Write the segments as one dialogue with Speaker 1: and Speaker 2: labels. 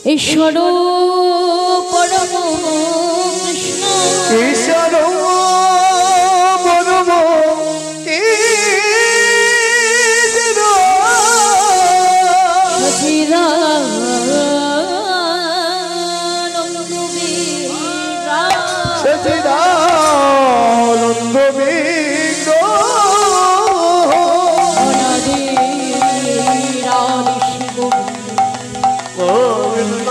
Speaker 1: ঈশ্বর পরম কৃষ্ণ
Speaker 2: ঈশ্বর পরম কৃষ্ণ
Speaker 1: সচিদানন্দ বিগ্রহ
Speaker 2: সচিদানন্দ বিগ্রহ
Speaker 1: অনাদি রাধি শিব
Speaker 2: গোবিন্দ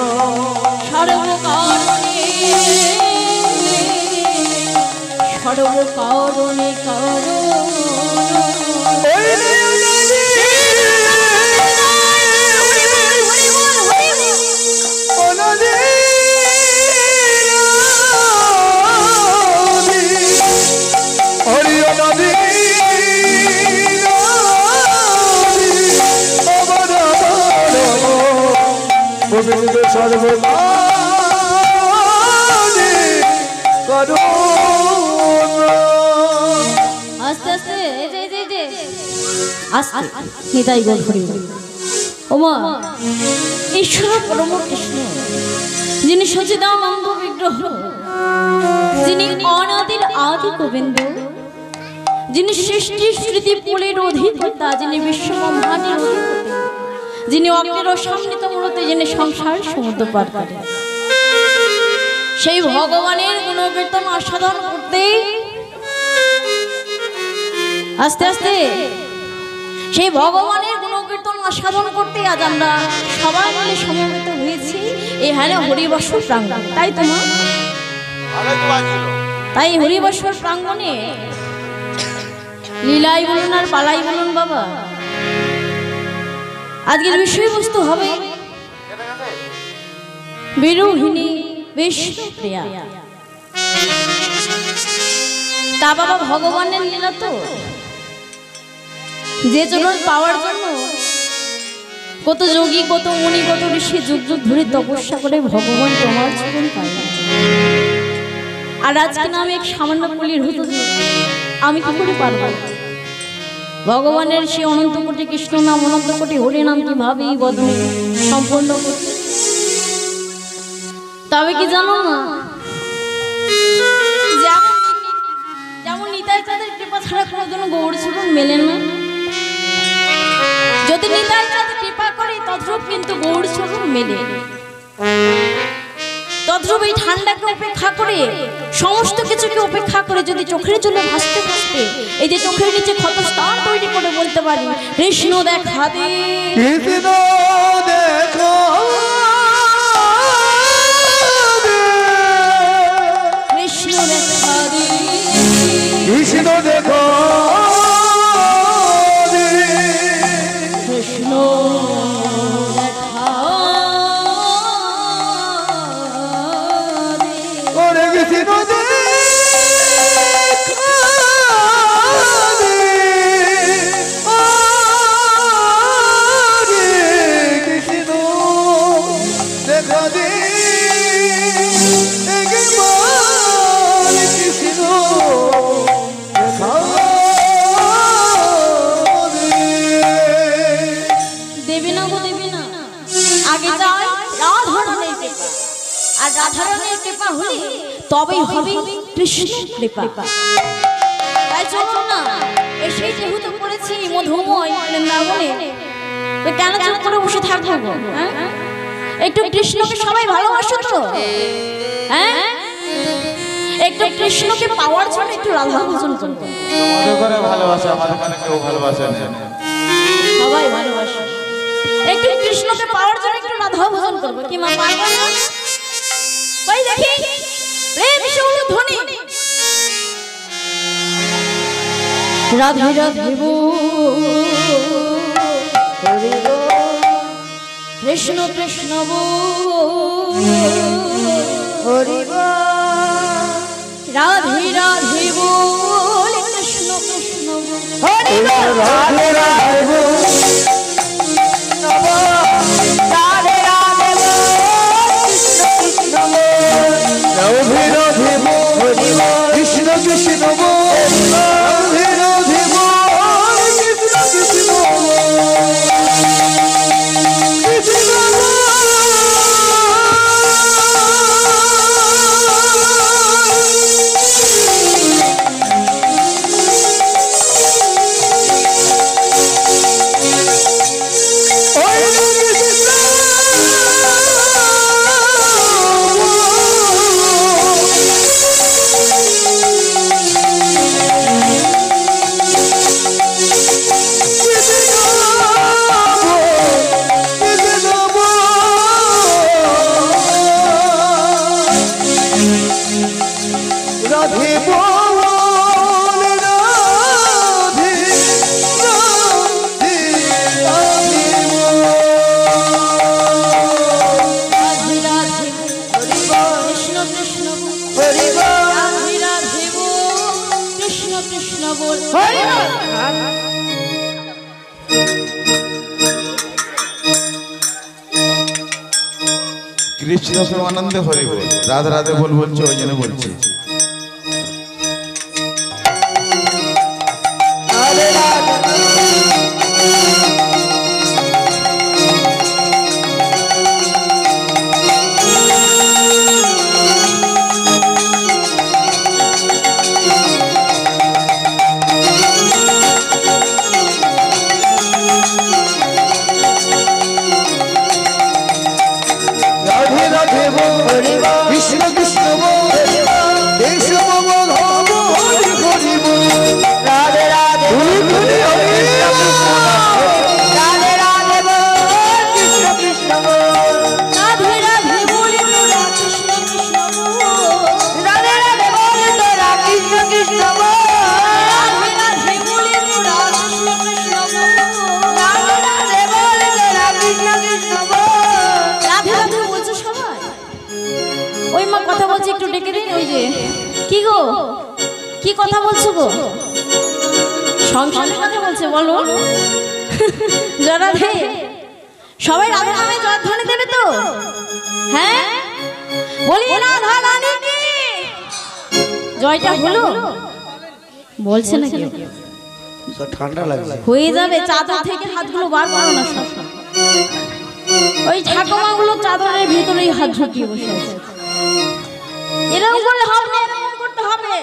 Speaker 1: সর্বকারণে কারণ
Speaker 2: গোবিন্দ সর্বকারণে কারণ
Speaker 1: আস্তে আস্তে আস্তে নিতাই গোল করি ওমা ঈশ্বর পরম কৃষ্ণ যিনি সচিদানন্দ বিগ্রহ যিনি অনাদির আদি গোবিন্দ যিনি সৃষ্টি স্মৃতি পুলের অধিকর্তা যিনি বিশ্বব্রহ্মাণ্ডের অধিপতি যিনি অগ্নির অসম্মিত মূর্তি যিনি সংসার সমুদ্র পার করে সেই ভগবানের গুণকীর্তন আস্বাদন করতে আস্তে আস্তে সেই ভগবানের গুণকীর্তন আস্বাদন করতে আজ আমরা সবাই মিলে সমবেত হয়েছি এখানে হরিবাসর প্রাঙ্গণ তাই তো মা তাই হরিবাসর প্রাঙ্গণে লীলাই বলুন আর পালাই বলুন বাবা আজকের বিষয়বস্তু হবে বিরোহিণী বিষ্ণুপ্রিয়া তা বাবা ভগবানের লীলা তো যে চরণ পাওয়ার জন্য কত যোগী কত মুনি কত ঋষি যুগ যুগ ধরে তপস্যা করে ভগবান তোমার চরণ পায় আর আজকে না আমি এক সামান্য পুলির হতো আমি কি করে পারবো ভগবানের সে অনন্ত কোটি কৃষ্ণ নাম অনন্ত কোটি হরি নাম কিভাবে বদলে সম্পূর্ণ করতে তবে কি জানো না যেমন নিতাই চাঁদের কৃপা ছাড়া কোনোদিনও গৌর চরণ মেলে না যদি নিতাই চাঁদ কৃপা করে তদ্রূপ কিন্তু গৌর চরণ মেলে তদ্রূপ এই ঠান্ডাকে উপেক্ষা করে সমস্ত কিছুকে উপেক্ষা করে যদি চোখের জলে ভাসতে ভাসতে এই যে চোখের নিচে ক্ষতস্থান তৈরি করে বলতে পারি কৃষ্ণ দেখা দে
Speaker 2: কৃষ্ণ দেখো
Speaker 1: কৃষ্ণ দেখা দে
Speaker 2: কৃষ্ণ দেখো
Speaker 1: কৃষ্ণ তবেই হবে কৃষ্ণ কৃপা তাই চলুন না এসেই যেহেতু পড়েছি মধুময় বৃন্দাবনে তো কেন চুপ করে বসে থাকবো একটু কৃষ্ণকে সবাই ভালোবাসো তো হ্যাঁ একটু কৃষ্ণকে পাওয়ার জন্য একটু রাধা ভজন করবো সবাই ভালোবাসে একটু কৃষ্ণকে পাওয়ার জন্য একটু রাধা ভজন করবো কি মা পারবো না কই দেখি প্রেম শুরু ধ্বনি রাধে রাধে হরি কৃষ্ণ কৃষ্ণ হরি রাধে রাধে বল কৃষ্ণ কৃষ্ণ হরি রাধে রাধে
Speaker 2: কৃষ্ণ কৃষ্ণ কৃষ্ণ প্রেমানন্দে হরি বল। রাধে রাধে বল বলছে, ওই জন্য বলছি। রাধে রাধে বল, কৃষ্ণ কৃষ্ণ বল, কেশব বল, হরি হরি বল।
Speaker 3: রাধে রাধে
Speaker 2: হরি হরি হরি।
Speaker 3: রাধে রাধে বল কৃষ্ণ কৃষ্ণ বল
Speaker 1: রাধে রাধে বলে তোরা কৃষ্ণ কৃষ্ণ বল।
Speaker 3: রাধে রাধে বল তোরা কৃষ্ণ কৃষ্ণ বল
Speaker 1: রাধে রাধে বলে তোরা কৃষ্ণ কৃষ্ণ বল।
Speaker 3: রাধে রাধে বল তোরা কৃষ্ণ কৃষ্ণ বল
Speaker 1: রাধে রাধে বলছো সবাই? ওই মা কথা বলছে, একটু ডেকে দিন। ওই যে কি গো, কি কথা বলছো গো? সংসারের কথা বলছে, বলো। জরাধে সবাই রাধা নামে জয়ধ্বনি দেবে তো? হ্যাঁ, বলি রাধা রানী কি জয়টা হলো? বলছে না কেউ?
Speaker 2: ঠান্ডা লাগছে।
Speaker 1: হয়ে যাবে, চাদর থেকে হাতগুলো বার করো না সব। ওই ঠাকুমাগুলো চাদরের ভিতরেই হাত ঢুকিয়ে বসে আছে। এরকম করলে হবে না, এরকম করতে হবে।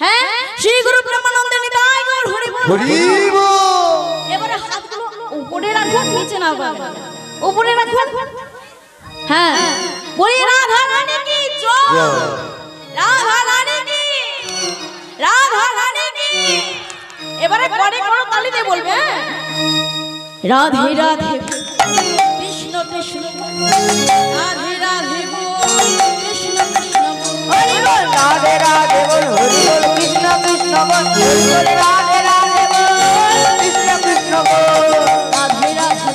Speaker 1: হ্যাঁ, শ্রী গুরু প্রেমানন্দে নিতাই গৌর হরি বল।
Speaker 2: হরি বল।
Speaker 1: এবারে হাতগুলো উপরে রাখুন, নিচে না বাবা, উপরে রাখুন। হ্যাঁ, বলি রাধা রানী কি জয়, রাধা রানী কি, রাধা রানী কি। এবারে করে করো তালিতে বলবে। হ্যাঁ, রাধে রাধে কৃষ্ণ কৃষ্ণ, রাধে রাধে বল কৃষ্ণ কৃষ্ণ বল।
Speaker 3: হরি বল রাধে রাধে বল হরি বল কৃষ্ণ কৃষ্ণ বল হরি বল রাধে রাধে বল কৃষ্ণ কৃষ্ণ বল
Speaker 1: রাধে রাধে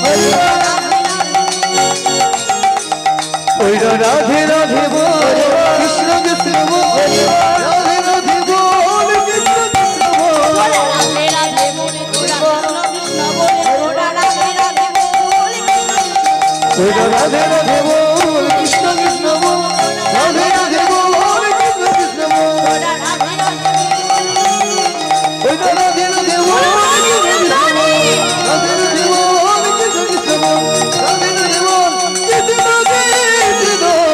Speaker 3: হরি বল
Speaker 2: ওই রাধে রাধে বল, কৃষ্ণ কৃষ্ণ বল। রাধে রাধে বল, কৃষ্ণ কৃষ্ণ বল।
Speaker 1: রাধে রাধে বলে তোরা কৃষ্ণ বলে তোরা রাধে রাধে বলে।
Speaker 2: ওই রাধে রাধে বল, কৃষ্ণ কৃষ্ণ বল। রাধে রাধে বল, কৃষ্ণ কৃষ্ণ বল। ওই রাধে রাধে বল, কৃষ্ণ কৃষ্ণ বল। রাধে রাধে বল, কৃষ্ণ কৃষ্ণ বল। রাধে রাধে বল, কৃষ্ণ কৃষ্ণ বল।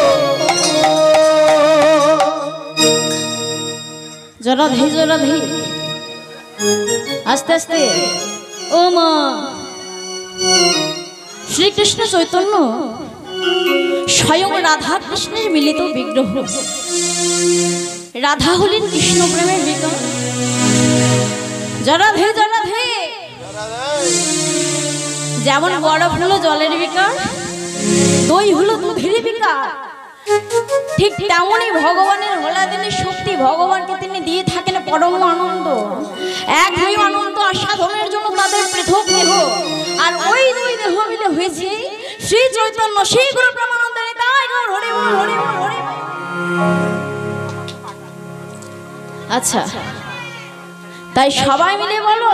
Speaker 1: জরাধে জরাধে আস্তে আস্তে। ও মা, শ্রীকৃষ্ণ চৈতন্য স্বয়ং রাধা কৃষ্ণের মিলিত বিগ্রহ। রাধা হলেন কৃষ্ণ প্রেমের বিকার। জরাধে জরাধে, যেমন বরফ হলো জলের বিকার, দই হলো দুধের বিকার, ঠিক তেমনই ভগবানের হলাদিনী শক্তি ভগবানকে তিনি দিয়ে থাকেন পরম আনন্দ। এক দুই আনন্দ আস্বাদনের জন্য তাদের পৃথক দেহ, আর ওই দুই দেহ মিলে হয়েছে শ্রী চৈতন্য শ্রী গুরু প্রেমানন্দে নিতাই গৌর হরি বল হরি বল হরি বল। আচ্ছা, তাই সবাই মিলে বলো,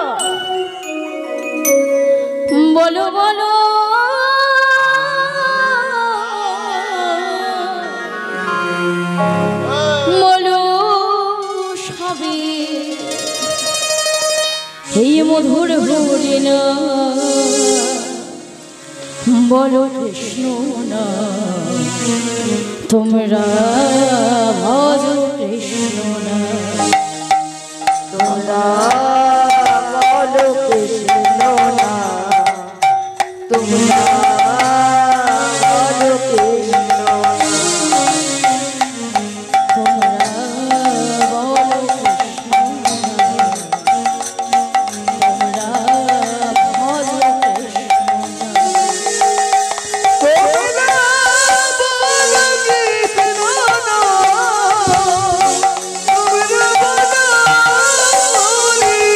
Speaker 1: বলো বলো বলো সবে এই মধুর হরিণ, বলো কৃষ্ণ না তোমরা ভজ কৃষ্ণ না।
Speaker 3: তোমরা বলো কৃষ্ণ না তোমরা বলো কৃষ্ণ
Speaker 1: তোমরা বলো কৃষ্ণ না, তোমরা ভজ কৃষ্ণ না।
Speaker 2: তোমরা বলো কৃষ্ণ না, তোমরা বলো হরি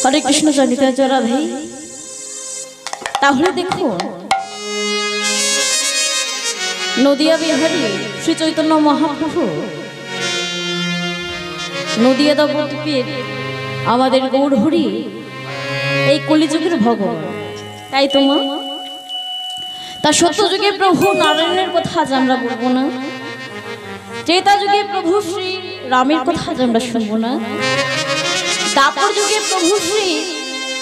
Speaker 1: হরে কৃষ্ণ চরিতা জরা ভাই। তাহলে দেখো নদিয়া বিহারী শ্রী চৈতন্য মহাপ্রভু নদিয়া নবদ্বীপের আমাদের গৌরহরি এই কলিযুগের ভগবান, তাই তো মা। তা সত্য যুগে প্রভু নারায়ণের কথা আজ আমরা বলবো না, ত্রেতা যুগে প্রভু শ্রী রামের কথা আজ আমরা শুনবো না, দাপর যুগে প্রভু শ্রী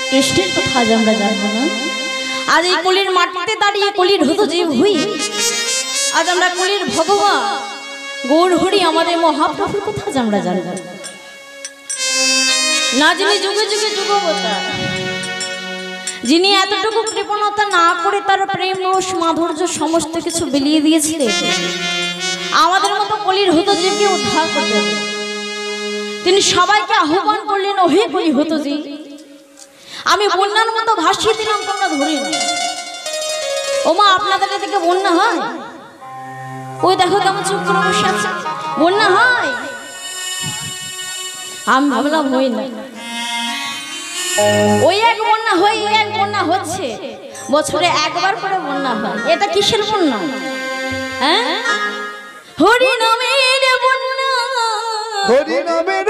Speaker 1: কৃষ্ণের কথা আজ আমরা জানবো না। আজ এই কলির মাটিতে দাঁড়িয়ে কলির হতো যে হই, আজ আমরা কলির ভগবান গৌরহরি আমাদের মহাপ্রভুর কথা আজ আমরা জানবো না। যিনি যুগে যুগে যুগবতার, যিনি এতটুকু কৃপণতা না করে তার প্রেম রস মাধুর্য সমস্ত কিছু বিলিয়ে দিয়েছিলেন আমাদের মতো কলির হতো জীবকে উদ্ধার করতে। তিনি সবাইকে আহ্বান করলেন, ওহে কলি হতো জি, আমি বন্যার মতো ভাসিয়ে দিলাম, তোমরা ধরে না। ওমা আপনাদের থেকে বন্যা হয়? ওই দেখো কেমন চুপ করে বসে আছে। বন্যা হয়? আমি ভাবলাম হই না। ওই এক বন্যা হয়, এই এক বন্যা হচ্ছে, বছরে একবার করে বন্যা হয়। এটা কিসের বন্যা? হ্যাঁ, হরি নামের বন্যা,
Speaker 2: হরি নামের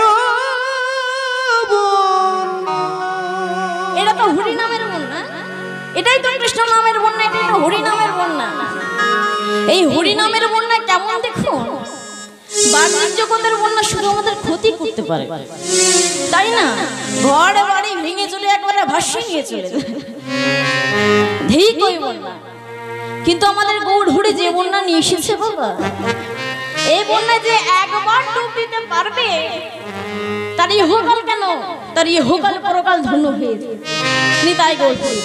Speaker 1: এটা তো হরি নামের বন্যা। এটাই তো কৃষ্ণ নামের বন্যা, এটাই তো হরি নামের বন্যা। এই হরি নামের বন্যা কেমন দেখুন, বাহ্যিক জগতের বন্যা শুধু আমাদের ক্ষতি করতে পারে, তাই না? ঘর বাড়ি ভেঙে চলে একবারে ভাসিয়ে নিয়ে চলে যায়, ধেই কই বন্যা। কিন্তু আমাদের গৌরহরি যে বন্যা নিয়ে এসেছে বাবা, এই বন্যা যে একবার ডুব দিতে পারবে, তার ইহকাল কেন, তার ইহকাল পরকাল ধন্য হয়ে যায়। তাই গৌরহরি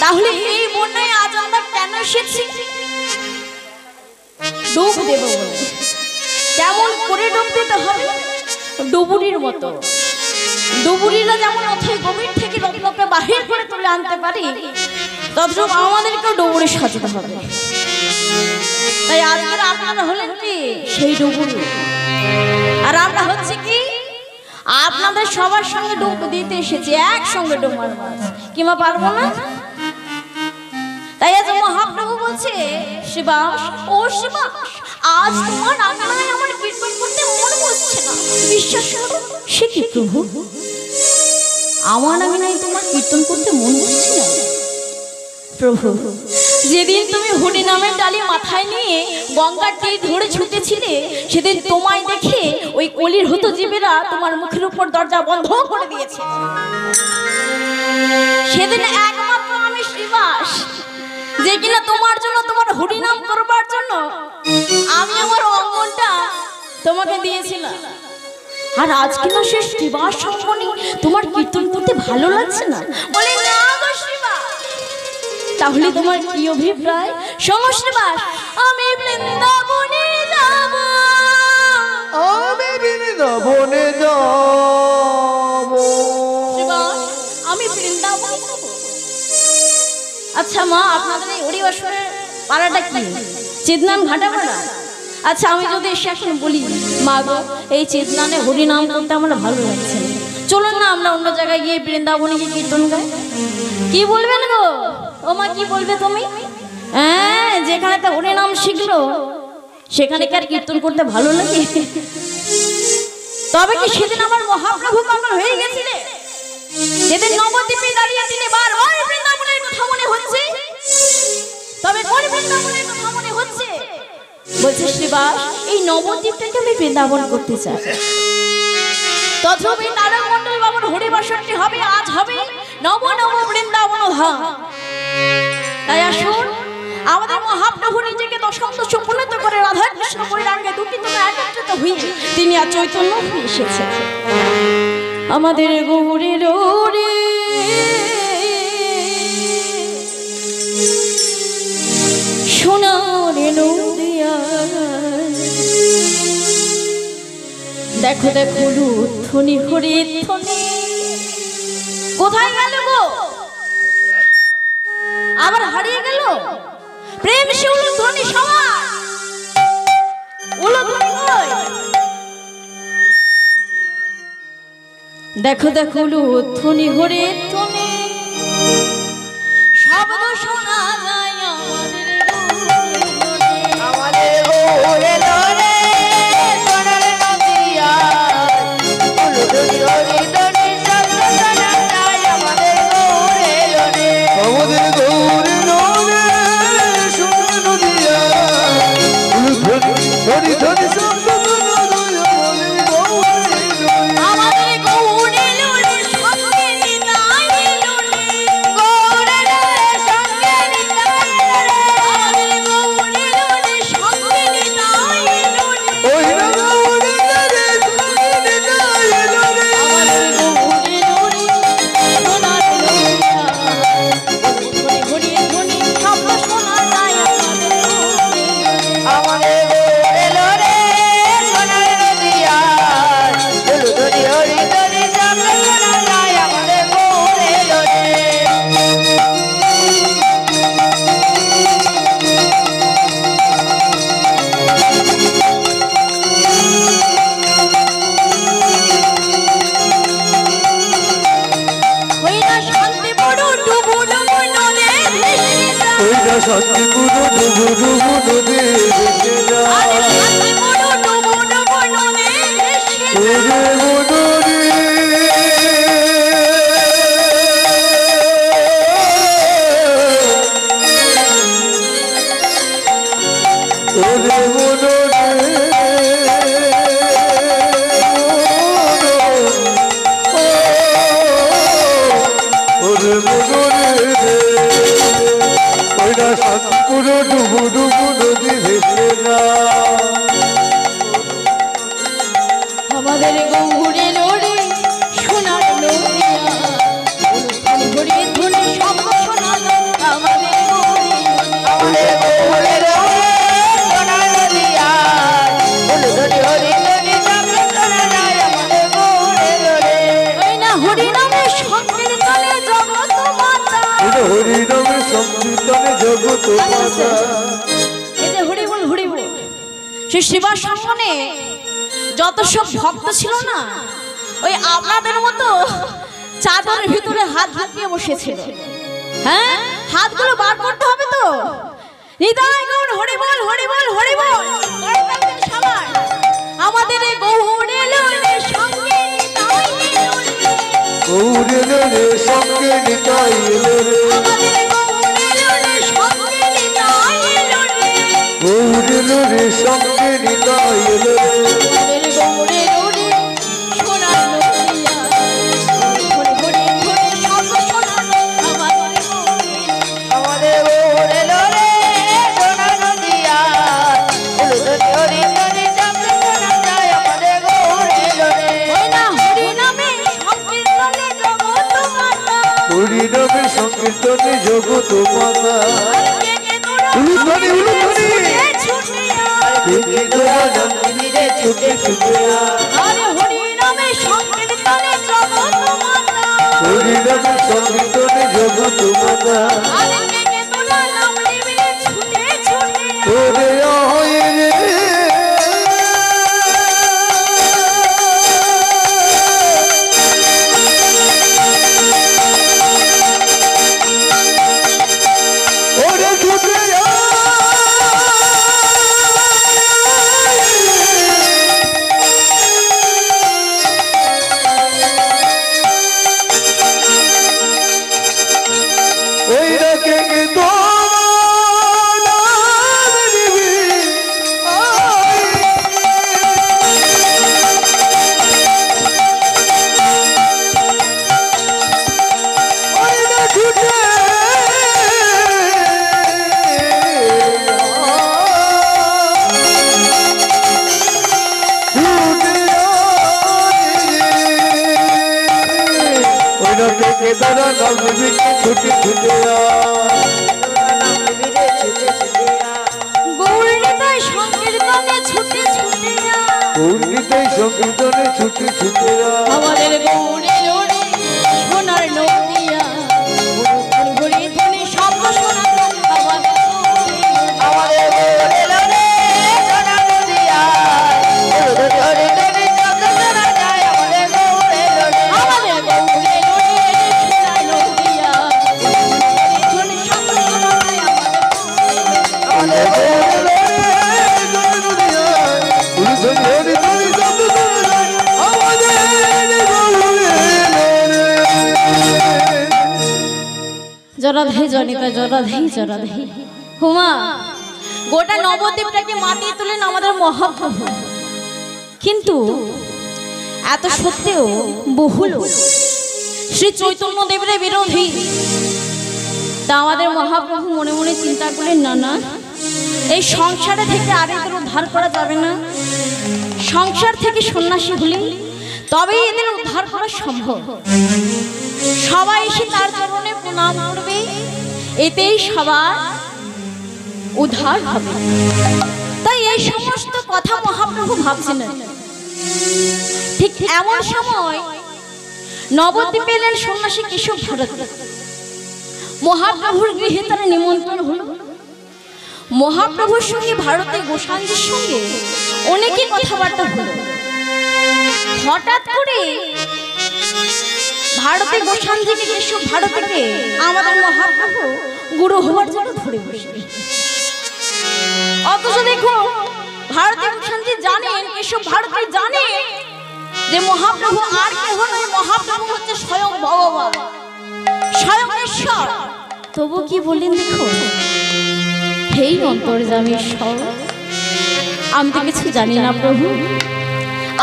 Speaker 1: তাহলে এই বন্যায় আজ আমরা কেন এসেছি? ডুব দেব বলে। কেমন করে ডুব দিতে হবে? ডুবুরির মতো। ডুবুরিরা যেমন অথই গভীর থেকে রত্নকে বাহির করে তুলে আনতে পারি, তদ্রূপ আমাদেরকেও ডুবুরি সাজাতে হবে। তাই আজকের আপনারা হলেন কি সেই ডুবুরি, আর আমরা হচ্ছে কি আপনাদের সবার সঙ্গে ডুব দিতে এসেছি, একসঙ্গে ডুব মারব। কিংবা পারবো না? তাই আজ মহাপ্রভু বলছে, শিবাস ও শিবাস, আজ তোমার আঙিনায় আমার কীর্তন করতে মন বসছে না। বিশ্বাস করো। সে কি প্রভু, আমার আঙিনায় তোমার কীর্তন করতে মন বসছে না? প্রভু, যেদিন তুমি হরি নামের ডালি মাথায় নিয়ে গঙ্গার তীর ধরে ছুটেছিলে, সেদিন তোমায় দেখে ওই কলির হতো জীবেরা তোমার মুখের উপর দরজা বন্ধ করে দিয়েছে। সেদিন একমাত্র আমি শিবাস, যে কিনা তোমার জন্য, তোমার হরিনাম করবার জন্য আমি আমার অঙ্গনটা তোমাকে দিয়েছিলাম। আর আজ কিনা সে শিবাস সঙ্গনি তোমার কীর্তন করতে ভালো লাগছে না? বলে না গো শিবাস। তাহলে তোমার কি অভিপ্রায়? শোনো শিবাস, আমি বৃন্দাবনে যাব,
Speaker 2: আমি বৃন্দাবনে যাব।
Speaker 1: শিবাস, আমি বৃন্দাবনে যাব। আচ্ছা মা, আপনাদের এই হরিবাসনের পাড়াটা কি? চেতনান ঘাটাপাড়া? আচ্ছা, আমি যদি এসে এখন বলি, মা গো এই চেতনানে হরিনাম করতে আমার ভালো লাগছে না, চলুন না আমরা অন্য জায়গায় গিয়ে বৃন্দাবনে গিয়ে কীর্তন গাই, কি বলবেন গো? ও মা, কি বলবে তুমি? হ্যাঁ, যেখানে তো হরিনাম শিখলো সেখানে কি আর কীর্তন করতে ভালো লাগে? তবে কি সেদিন আমার মহাপ্রভু পাগল হয়ে গেছিলে? যেদিন নবদ্বীপে দাঁড়িয়ে তিনি বারবার বৃন্দাবনের কথা মনে হচ্ছে, তবে কোন বৃন্দাবনের কথা মনে হচ্ছে? বলছে শিবাস, এই নবদ্বীপটাকে আমি বৃন্দাবন করতে চাই। তথাপি নারায়ণমণ্ডল বাবুর হরিবাসনটি হবে, আজ হবে নব নব বৃন্দাবন ধাম। তাই আসুন, আমাদের মহাপ্রভু নিজেকে দশান্ত সুপূর্ণত করে রাধা কৃষ্ণ পরিরাঙ্গে দুটি তুমি একত্রিত হয়ে তিনি আর চৈতন্য হয়ে এসেছেন। আমাদের গৌরের রে সোনার নদিয়া, দেখো দেখো লুথনি হরি ধ্বনি। কোথায় গেল গো? আবার হারিয়ে গেল? প্রেম সে উলুধ্বনি সবার, উলুধ্বনি কই? দেখো দেখো লুথনি হরি ধ্বনি, শব্দ শোনা যায়
Speaker 3: আমাদের গৌরে লোরে সোনার নদিয়া, উলুধ্বনি হরি ধ্বনি শব্দ শোনা যায় আমাদের গৌরে লোরে।
Speaker 2: আমাদের গৌরে লোরে সোনার নদিয়া, ধরি ধরি শব্দ শোনা যায় আমাদের গৌরে লোরে।
Speaker 1: আমাদের গৌরে লোরে সঙ্গে নিতাই লোরে,
Speaker 3: গৌরে লোরে সঙ্গে নিতাই লোরে,
Speaker 1: আমাদের গৌরে লোরে সঙ্গে নিতাই লোরে,
Speaker 2: ওই না গৌরে লোরে সঙ্গে নিতাই লোরে।
Speaker 1: আমাদের গৌরে লোরে সোনার নদিয়া, হরি হরি ধ্বনি শব্দ শোনা যায় আমাদের গৌরে।
Speaker 3: আমাদের গৌরে লোরে সোনার নদিয়া, উলুধ্বনি হরি ধ্বনি শব্দ শোনা যায় আমাদের গৌরে লোরে।
Speaker 1: ওই না শান্তি বড় ডুবু ডুবু নদে ভেসে যায়,
Speaker 2: ওই না শান্তিপুর ডুবু ডুবু নদী ভেসে
Speaker 1: আরে
Speaker 2: যায়।
Speaker 1: শান্তি বড় ডুবু ডুবু নদে ভেসে যায়।
Speaker 2: ওরে মনোরে ওরে মনোরে ওরে মনোরে ওই না শান্তিপুর ডুবু ডুবু নদী ভেসে যায়।
Speaker 1: আমাদের গৌরে লোরে সোনার নদিয়া, উলুধ্বনি হরি ধ্বনি শব্দ শোনা যায়
Speaker 2: হরি নামে সংকীর্তনে জগৎ মাতা
Speaker 1: এই যে হরি বল সেই শিবার সামনে যত সব ভক্ত ছিল না, ওই আপনাদের মতো চাদরের ভিতরে হাত ঢুকিয়ে বসেছিল। হ্যাঁ, হাতগুলো বার করতে হবে তো। হৃদয় গৌর হরি বল সবাই। আমাদের এই গৌর এলো রে সঙ্গে নিতাই এলো রে,
Speaker 2: গৌর এলো রে সঙ্গে নিতাই এলো রে,
Speaker 1: আমাদের গৌর এলো রে সঙ্গে নিতাই এলো রে,
Speaker 2: গৌর এলো রে সঙ্গে নিতাই এলো রে,
Speaker 1: আমাদের গৌর এলো রে সোনার নদিয়া। হরি হরি হরি শব্দ শোনালো আমাদের গৌর এলো।
Speaker 3: আমাদের গৌর এলো রে সোনা নদিয়া, উলুধরি হরি নদী শব্দ শোনা যায়। আমাদের গৌর এলো রে,
Speaker 1: ওই না হরি নামে সংকীর্তনে জগৎ মাতা।
Speaker 2: হরি নামে সংকীর্তনে জগৎ মাতা,
Speaker 1: আর কে কে তোরা
Speaker 2: উলুধ্বনি উলুধ্বনি
Speaker 1: ছুটে আয়।
Speaker 2: কে তোরা জন্মিরে ছুটে ছুটে আয়,
Speaker 1: আরে হরি নামে সংকীর্তনে জগৎ মাতা।
Speaker 2: হরি নামে সংকীর্তনে জগৎ মাতা,
Speaker 1: আরে কে কে তোরা নাম নিবে ছুটে ছুটে আয়।
Speaker 2: ওরে আয় রে ওরে ছুটে ওই রাখে কে তোমার নাম নিবি ওই না ছুটে ওই রাখে কে তারা নাম নিবি ছুটে ছুটে
Speaker 3: নাম নিবি রে ছুটে ছুটে আয়।
Speaker 1: গৌর নিতাই সংকীর্তনে ছুটে ছুটে আয়।
Speaker 2: পূর্ণিতাই সংকীর্তনে ছুটে ছুটে
Speaker 1: আমাদের গৌর এলো রে সোনার নদিয়া। হরি হরি ধ্বনি শব্দ শোনালো আমাদের গৌর এলো রে।
Speaker 3: আমাদের গৌর এলো রে সোনা নদিয়া, উলুধরি হরি নদী শব্দ শোনা যায়। আমাদের গৌর এলো রে,
Speaker 1: আমাদের গৌর এলো রে সোনার নদিয়া। হরি ধ্বনি শব্দ শোনালো আমাদের গৌর এলো রে। জরাধে জনিতা জরাধে হুমা, গোটা নবদ্বীপটাকে মাটিয়ে তুলেন আমাদের মহাপ্রভু। কিন্তু এত সত্ত্বেও বহু লোক শ্রী চৈতন্য দেবের বিরোধী। তা আমাদের মহাপ্রভু মনে মনে চিন্তা করলেন, না এই সংসারে থেকে আর এদের উদ্ধার করা যাবে না। সংসার থেকে সন্ন্যাসী হলে তবেই এদের উদ্ধার করা সম্ভব। সবাই এসে তার চরণে প্রণাম করবে, এতেই সবার উদ্ধার হবে। তাই এই সমস্ত কথা মহাপ্রভু ভাবছিলেন। ঠিক এমন সময় নবদ্বীপে এলেন সন্ন্যাসী কেশব ভারতী। মহাপ্রভুর গৃহে তার নিমন্ত্রণ হল। মহাপ্রভুর সঙ্গে ভারতের গোসাইজির সঙ্গে অনেকে কথাবার্তা হলো। হঠাৎ করে ভারতের গোসাইজিকে কেশব ভারতীকে আমাদের মহাপ্রভু গুরু হওয়ার জন্য ধরে বসবে। অথচ দেখো ভারতের গোসাইজি জানেন, কেশব ভারতী জানে যে মহাপ্রভু আর কেহ নয়, মহাপ্রভু হচ্ছে স্বয়ং ভগবান, স্বয়ং ঈশ্বর। তবু কি বললেন দেখো, হেই অন্তর্যামী ঈশ্বর, আমি তো কিছু জানি না প্রভু,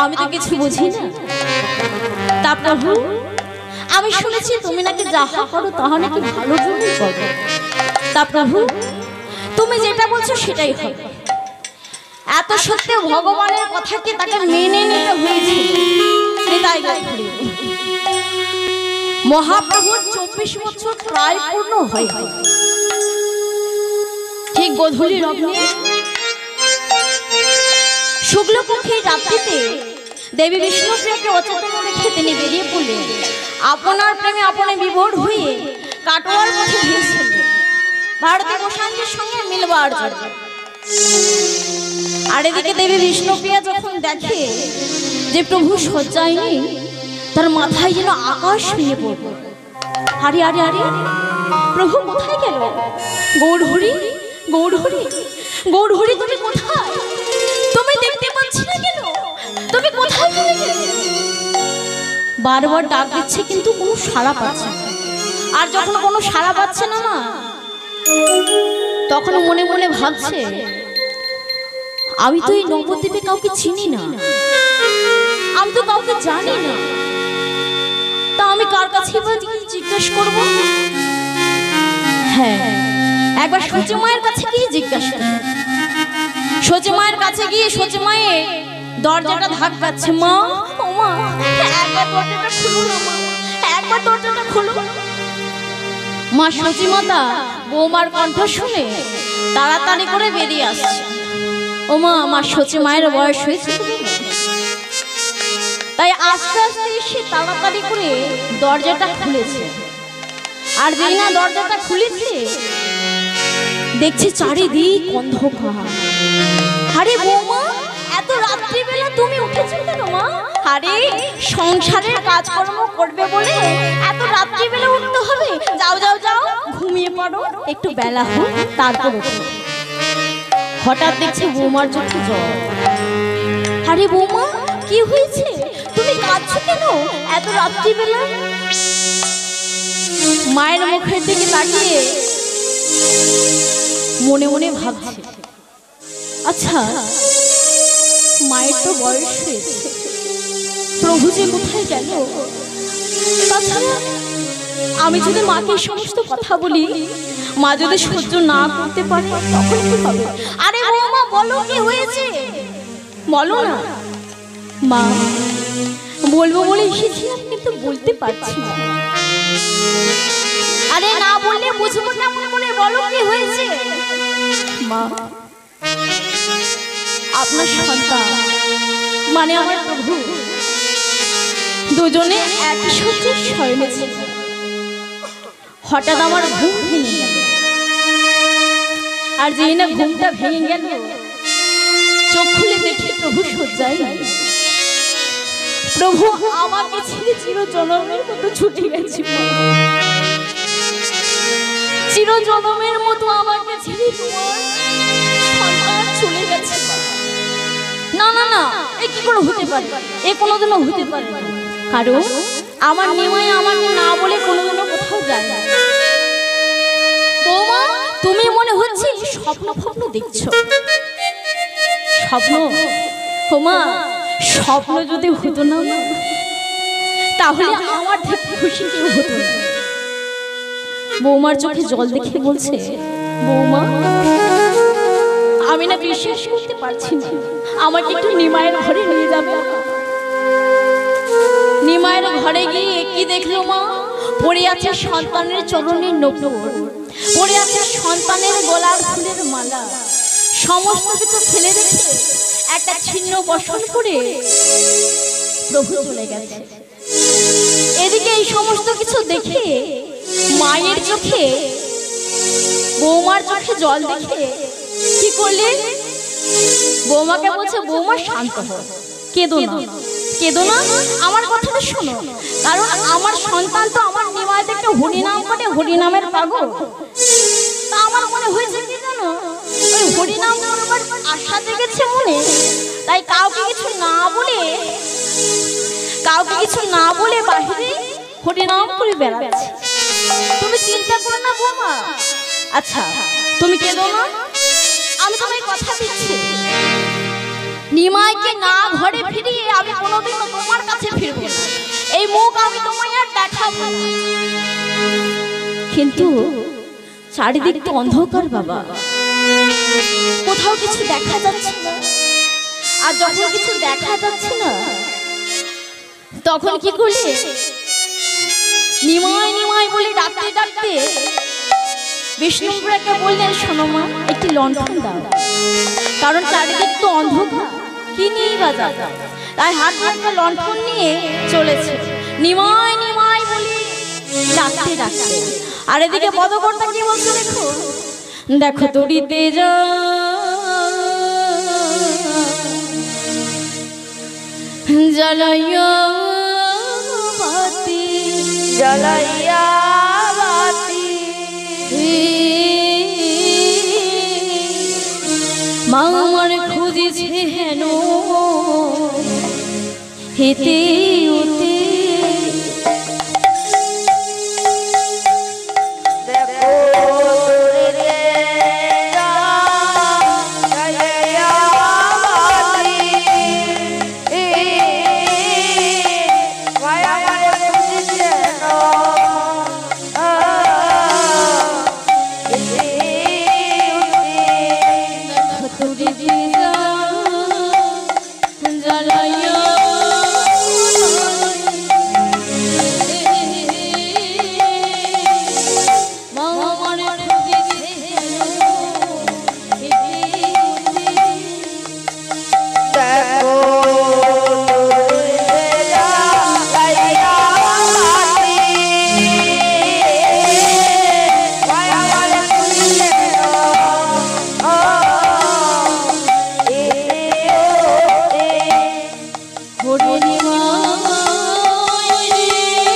Speaker 1: আমি তো কিছু বুঝি না। তা প্রভু, আমি শুনেছি তুমি নাকি যাহা করো তাহা নাকি ভালো জন্যই করো। তা প্রভু, তুমি যেটা বলছো সেটাই হবে। এত সত্ত্বেও ভগবানের কথাকে তাকে মেনে নিতে হয়েছে। তাই মহাপ্রভুর 24 বছর প্রায় পূর্ণ হয়। ঠিক গোধূলি লগ্নে শুক্লপক্ষের রাত্রিতে দেবী বিষ্ণুপ্রিয়াকে অচেতন রেখে তিনি বেরিয়ে পড়লেন। আপনার প্রেমে আপনি বিভোর হয়ে কাটোয়ার পথে গিয়েছিল ভারতী গোসাইয়ের সঙ্গে মিলবার জন্য। আর এদিকে দেবী বিষ্ণুপ্রিয়া যখন দেখে যে প্রভু শয্যায় নেই, তার মাথায় যেন আকাশ ভেঙে পড়ল। আরে আরে আরে, প্রভু কোথায় গেল? গৌরহরি, গৌরহরি, গৌরহরি, তুমি কোথায়? তুমি দেখতে পাচ্ছি না কেন? তুমি কোথায় চলে গেলে? বারবার ডাক দিচ্ছে কিন্তু কোনো সাড়া পাচ্ছে না। আর যখন কোনো সাড়া পাচ্ছে না না, তখন মনে মনে ভাবছে, আমি তো এই নবদ্বীপে কাউকে চিনি না, আমি তো কাউকে জানি না, তা আমি কার কাছে জিজ্ঞেস করব? হ্যাঁ, একবার সূর্য মায়ের কাছে গিয়ে জিজ্ঞাসা করব। সূর্য মায়ের কাছে গিয়ে সূর্য মায়ের দরজাটা ধাক্কাচ্ছে। মা, ও মা, একবার দরজাটা খুলো না মা, একবার দরজাটা খুলো। মা সচিমাতা বৌমার কণ্ঠ শুনে তাড়াতাড়ি করে বেরিয়ে আসছে। ও মা, আমার সচি মায়ের বয়স হয়েছে, তাই আস্তে আস্তে সে তাড়াতাড়ি করে দরজাটা খুলেছে। আর যেই না দরজাটা খুলেছে, দেখছে চারিদিক অন্ধকার। আরে বৌমা, এত রাত্রিবেলা তুমি উঠেছো কেন মা? আরে সংসারের কাজকর্ম করবে বলে এত রাত্রিবেলা উঠতে হবে? যাও যাও যাও, ঘুমিয়ে পড়ো, একটু বেলা হোক তারপর উঠো। হঠাৎ দেখছে বৌমার চোখে জল। আরে বৌমা, কি হয়েছে? তুমি কাঁদছো কেন এত রাত্রিবেলা? মায়ের মুখের দিকে তাকিয়ে মনে মনে ভাবছে, আচ্ছা মায়ের তো বয়স হয়েছে, প্রভু যে কোথায় গেল? তাছাড়া আমি যদি মাকে সমস্ত কথা বলি, মা যদি সহ্য না করতে পারে তখন কি হবে? আরে বৌমা, বলো কি হয়েছে, বলো না। মা, বলবো বলে এসেছিলাম কিন্তু বলতে পারছি না। আরে না বললে বুঝবো কেমন করে? বলো কি হয়েছে? মা, আপনার সন্তান মানে আমার প্রভু দুজনে একই শয্যায় শয়নে ছিল। হঠাৎ আমার ঘুম ভেঙে গেল। আর যেই না ঘুমটা ভেঙে গেল, চোখ খুলে দেখি প্রভু শয্যায় নেই। প্রভু আমাকে ছেড়ে চিরজনমের মতো ছুটে গেছে। চিরজনমের মতো আমাকে ছেড়ে তোমার সন্তান চলে গেছে। না না না, এ কি করে হতে পারে? এ কোনোদিনও হতে পারে না, কারণ আমার নিমাই আমাকে না বলে কোনোদিনও কোথাও যায় না। বৌমা, তুমি মনে হচ্ছে স্বপ্ন ফপ্ন দেখছো। স্বপ্ন? বৌমা, স্বপ্ন যদি হতো না তাহলে আমার থেকে খুশি কেউ হতো না। বৌমার চোখে জল দেখে বলছে, বৌমা, আমি না বিশ্বাস করতে পারছি না, আমাকে একটু নিমায়ের ঘরে নিয়ে যাবে। নিমায়ের ঘরে গিয়ে কি দেখলো মা? পড়ে আছে সন্তানের চরণের নূপুর, পড়ে আছে সন্তানের গলার ফুলের মালা। সমস্ত কিছু ফেলে রেখে একটা ছিন্ন বসন করে প্রভু চলে গেছে। এদিকে এই সমস্ত কিছু দেখে মায়ের চোখে, বৌমার চোখে জল দেখে কি করলে? বৌমাকে বলছে, বৌমা শান্ত হও, কেঁদো না, কেঁদো না, আমার কথাটা শোনো। কারণ আমার সন্তান তো আমার নিমায় দেখে হরিনাম করে, হরিনামের পাগল। তা আমার মনে হয়েছে কি জানো, ওই হরিনাম করবার আশা জেগেছে মনে, তাই কাউকে কিছু না বলে, কাউকে কিছু না বলে বাহিরে হরিনাম করে বেড়াচ্ছে। তুমি চিন্তা করো না বৌমা। আচ্ছা তুমি কেঁদো না, আমি তোমায় কথা দিচ্ছি, নিমাইকে না ঘরে ফিরিয়ে আমি কোনোদিনও তোমার কাছে ফিরবো না। এই মুখ আমি তোমায় আর দেখাবো না। কিন্তু চারিদিক তো অন্ধকার বাবা, কোথাও কিছু দেখা যাচ্ছে না। আর যখন কিছু দেখা যাচ্ছে না, তখন কি করলে? নিমাই নিমাই বলে ডাকতে ডাকতে বিষ্ণুপ্রিয়াকে বললেন, শোনো মা, একটি লণ্ঠন দাও, কারণ চারিদিক তো অন্ধকার, কি নিয়েই বা যাবে। তাই হাত হাতে লণ্ঠন নিয়ে চলেছে নিমাই নিমাই বলে ডাকতে ডাকতে। আর এদিকে পদকর্তা কি বলছো দেখো, দেখো তরিতে যা জ্বালাইয়া বাতি
Speaker 3: জ্বালাইয়া বাতি
Speaker 1: মা আমার খুঁজেছে হেন হেতে ওতে
Speaker 3: দেখো তরিতে যা জ্বালাইয়া বাতি মায়া মায়া খুঁজছে
Speaker 1: তরিতে যা জ্বালাইয়া মা আমার খুঁজেছে হেন হেতে ওতে
Speaker 3: দেখো তরিতে যা জ্বালাইয়া বাতি মায়া মায়া খুঁজছে
Speaker 1: হরি মা হরি মা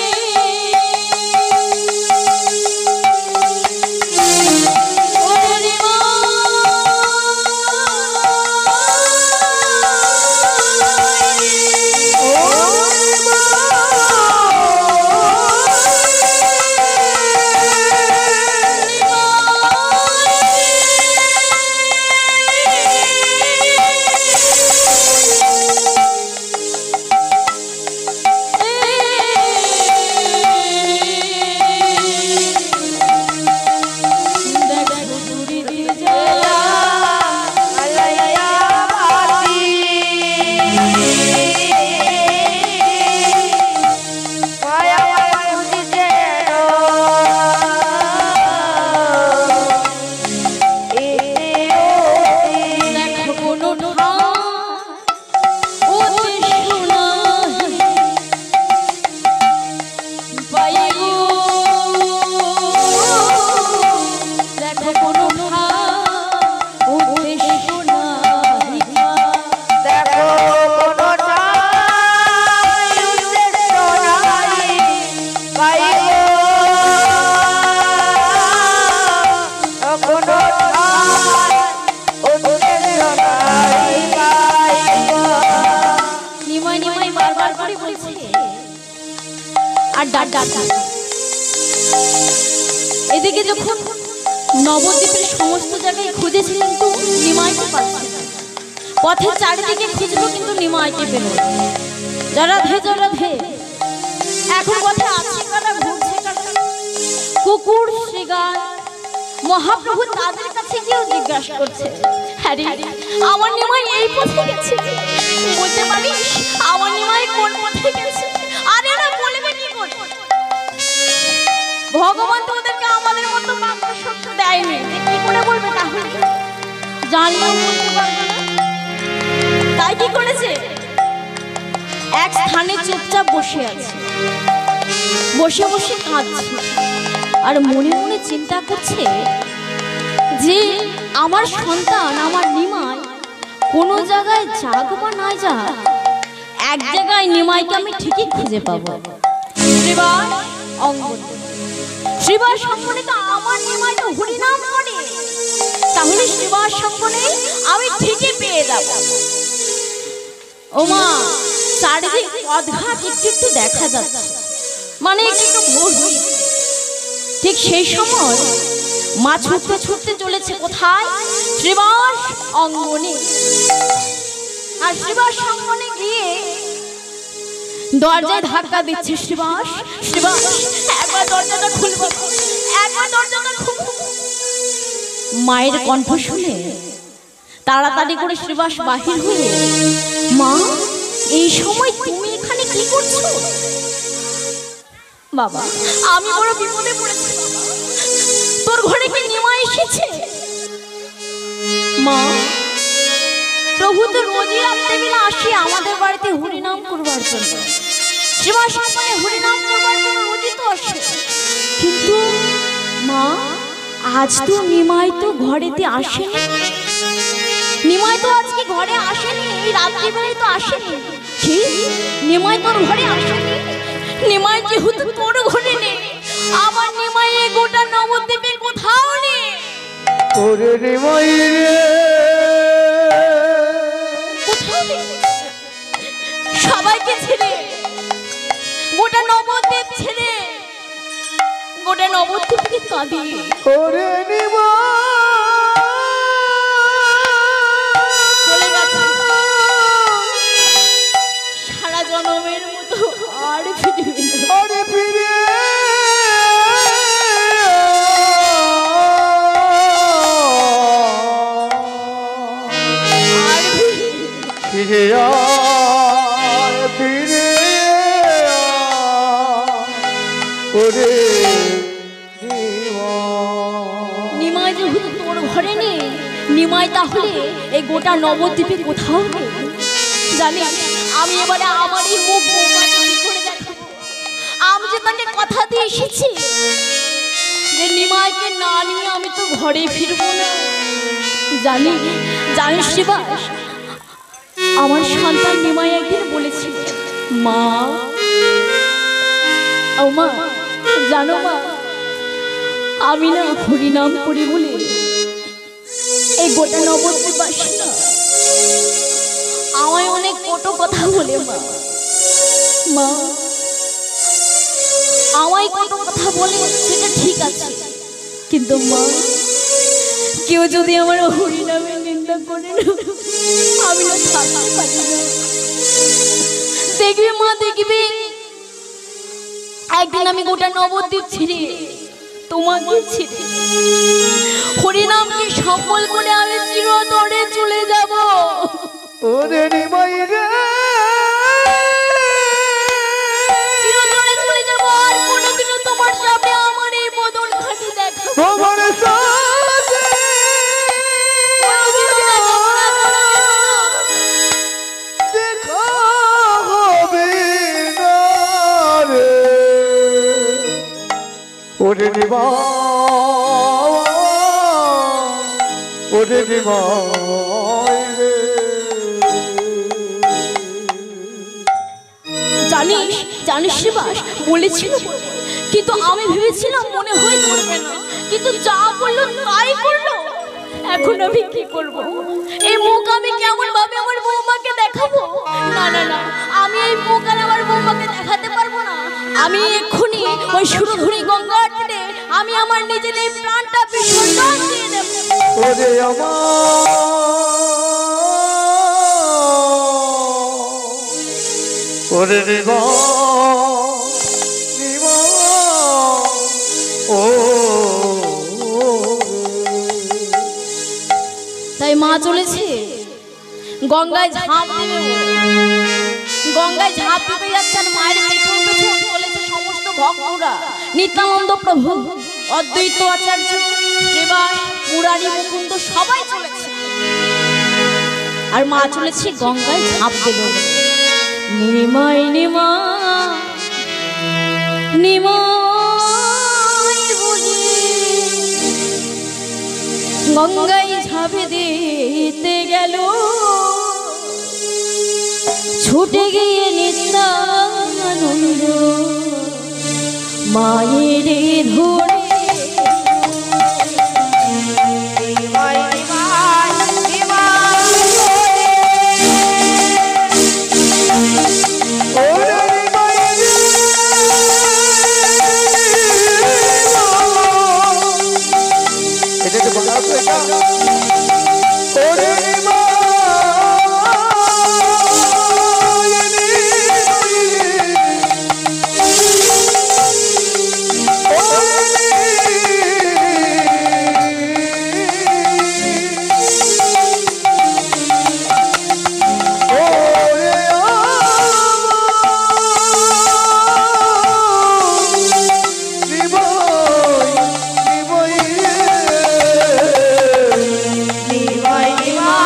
Speaker 1: দেখো দূরে যা
Speaker 3: জ্বালাইয়া বাতি মায়া মায়া খুঁজছে
Speaker 1: দেখো কোনো ঠাই ওতে শোনা পাইগো দেখো কোনো ঠাই ওতে শোনা
Speaker 3: দেখো কোনো ঠাই উদ্দেশ্য নাই পাইগো কোনো ঠাই উদ্দেশ্য নাই পাইগো
Speaker 1: নিমাই নিমাই বারবার করে বলছে আর ডাক ডাক ডাক। এদিকে যখন নবদ্বীপের সমস্ত জায়গায় খুঁজেছিলেন তো নিমাইকে পাচ্ছেন না। পথের চারিদিকে খুঁজলো কিন্তু নিমাইকে পেল না। যারা ধে এখন পথে আছে কারা ঘুরছে কারা, কুকুর শ্রীগান মহাপ্রভু তাদের কাছে গিয়েও জিজ্ঞাসা করছে, আরে আমার নিমাই এই পথে গেছে, বলতে পারিস আমার নিমাই কোন পথে গেছে? আরে না বলবে কি করে? ভগবান তো ওদেরকে আমাদের মতো বাক্য সত্য দেয়নি, যে কি করে বলবে? তাহলে জানলেও বলতে পারবে না। তাই কি করেছে? এক স্থানে চুপচাপ বসে আছে, বসে বসে কাঁদছে আর মনে মনে চিন্তা করছে যে আমার সন্তান আমার নিমাই কোনো জায়গায় যাক বা না যাক, এক জায়গায় নিমাইকে আমি ঠিকই খুঁজে পাবো। শ্রীবাস অঙ্গন, শ্রীবাস অঙ্গনে তো আমার নিমাই তো হরিনাম করে, তাহলে শ্রীবাস অঙ্গনে আমি ঠিকই পেয়ে যাব। ওমা চারিদিক পথঘাট একটু একটু দেখা যাচ্ছে, মানে একটু ভোর হয়েছে। ঠিক সেই সময় মা ছুটতে ছুটতে চলেছে কোথায়? শ্রীবাস অঙ্গনে। আর শ্রীবাস অঙ্গনে গিয়ে দরজায় ধাক্কা দিচ্ছে, শ্রীবাস শ্রীবাস একবার দরজাটা খুলবো, একবার দরজাটা খুলবো। মায়ের কণ্ঠ শুনে তাড়াতাড়ি করে শ্রীবাস বাহির হয়ে, মা এই সময় তুমি এখানে কি করছো? বাবা আমি বড় বিপদে পড়েছি, তোর ঘরে কি নিমাই এসেছে? মা প্রভু তো রোজই রাত্রেবেলা আসে আমাদের বাড়িতে হরিনাম করবার জন্য, শ্রীবাস অঙ্গনে হরিনাম করবার জন্য রোজই তো আসে, কিন্তু মা, আজ তো নিমাই তো ঘরেতে আসেনি। নিমাই তো আজকে ঘরে আসেনি, এই রাত্রিবেলায় তো আসেনি। কি, নিমাই তোর ঘরে আসেনি? নিমাই যেহেতু তোর ঘরে নেই, আমার নিমাই এই গোটা নবদ্বীপে কোথাও নেই।
Speaker 2: ওরে নিমাই রে,
Speaker 1: কোথাও নেই। সবাইকে ছেড়ে, গোটা নবদ্বীপ ছেড়ে, গোটা নবদ্বীপকে কাঁদি।
Speaker 2: ওরে নিমাই
Speaker 1: চলে গেছে, সারা জনমের মতো আর ফিরবে না।
Speaker 2: আরে ফিরে
Speaker 1: আর
Speaker 2: ফিরে আয়, ফিরে আয়, ওরে
Speaker 1: নিমাই যেহেতু তোর ঘরে নেই, নিমাই তাহলে এই গোটা নবদ্বীপে কোথাও নেই। জানিস, আমি এবারে আমার এই মুখ বৌমাকে কি করে দেখাবো? আমি যে তাকে কথা দিয়ে এসেছি যে নিমাইকে না নিয়ে আমি তো ঘরে ফিরবো না। জানিস শিবাস, আমার সন্তান নিমাই একদিন বলেছিল, মা, ও মা, জানো মা, আমি না হরিনাম করি বলে এই গোটা নবদ্বীপবাসী না আমায় অনেক কটু কথা বলে। মা, আমায় কটু কথা বলে সেটা ঠিক আছে, কিন্তু মা, কেউ যদি আমার হরিনামের নিন্দা করে না, আমি না থাকতে পারি না। দেখবি মা, দেখবি একদিন আমি গোটা নবদ্বীপ ছেড়ে, তোমাকে ছেড়ে, হরিনামকে সফল করে আমি চিরতরে চলে যাব।
Speaker 2: ওরে নিমাই রে,
Speaker 1: চিরতরে চলে যাব, আর কোনোদিনও তোমার সামনে আমার এই বদন ঘাটি দেখাবো না।
Speaker 2: তোমার সাথে
Speaker 1: কোনোদিনও দেখাবো না,
Speaker 2: দেখা হবে না রে, ওরে নিমাই, ওরে নিমাই রে।
Speaker 1: জানিস শিবাস, বলেছিল, কিন্তু আমি ভেবেছিলাম মনে হয় করবে না, কিন্তু যা করলো তাই করলো। এখন আমি কি করব? এই মুখ আমি কেমন ভাবে আমার বৌমাকে দেখাবো? না না না, আমি এই মুখ আর আমার বৌমাকে দেখাতে পারবো না। আমি এক্ষুনি ওই সুরধুরি গঙ্গার তীরে আমি আমার নিজের এই প্রাণটা বিসর্জন দিয়ে দেব।
Speaker 2: ওরে আমার, ওরে নিমাই, নিমাই, ও
Speaker 1: তাই মা চলেছে গঙ্গায় ঝাঁপ দেবে বলে। গঙ্গায় ঝাঁপ দিতে যাচ্ছেন, মায়ের পেছন পেছন চলেছে সমস্ত ভক্তরা। নিত্যানন্দ প্রভু, অদ্বৈত আচার্য, শ্রীবাস, মুরারি, মুকুন্দ সবাই চলেছে, আর মা চলেছে গঙ্গায় ঝাঁপ দেবে বলে। নিমাই নিমাই নিমাই বলে গঙ্গায় ঝাঁপ দিতে গেল, ছুটে গিয়ে নিত্যানন্দ মায়ের ধরে।
Speaker 3: নিমাই নিমাই নিমাই
Speaker 2: ওরে নিমাই রে, এটা তো বাংলা তো এটা। ওরে নিমাই,
Speaker 3: নিমাই নিমাই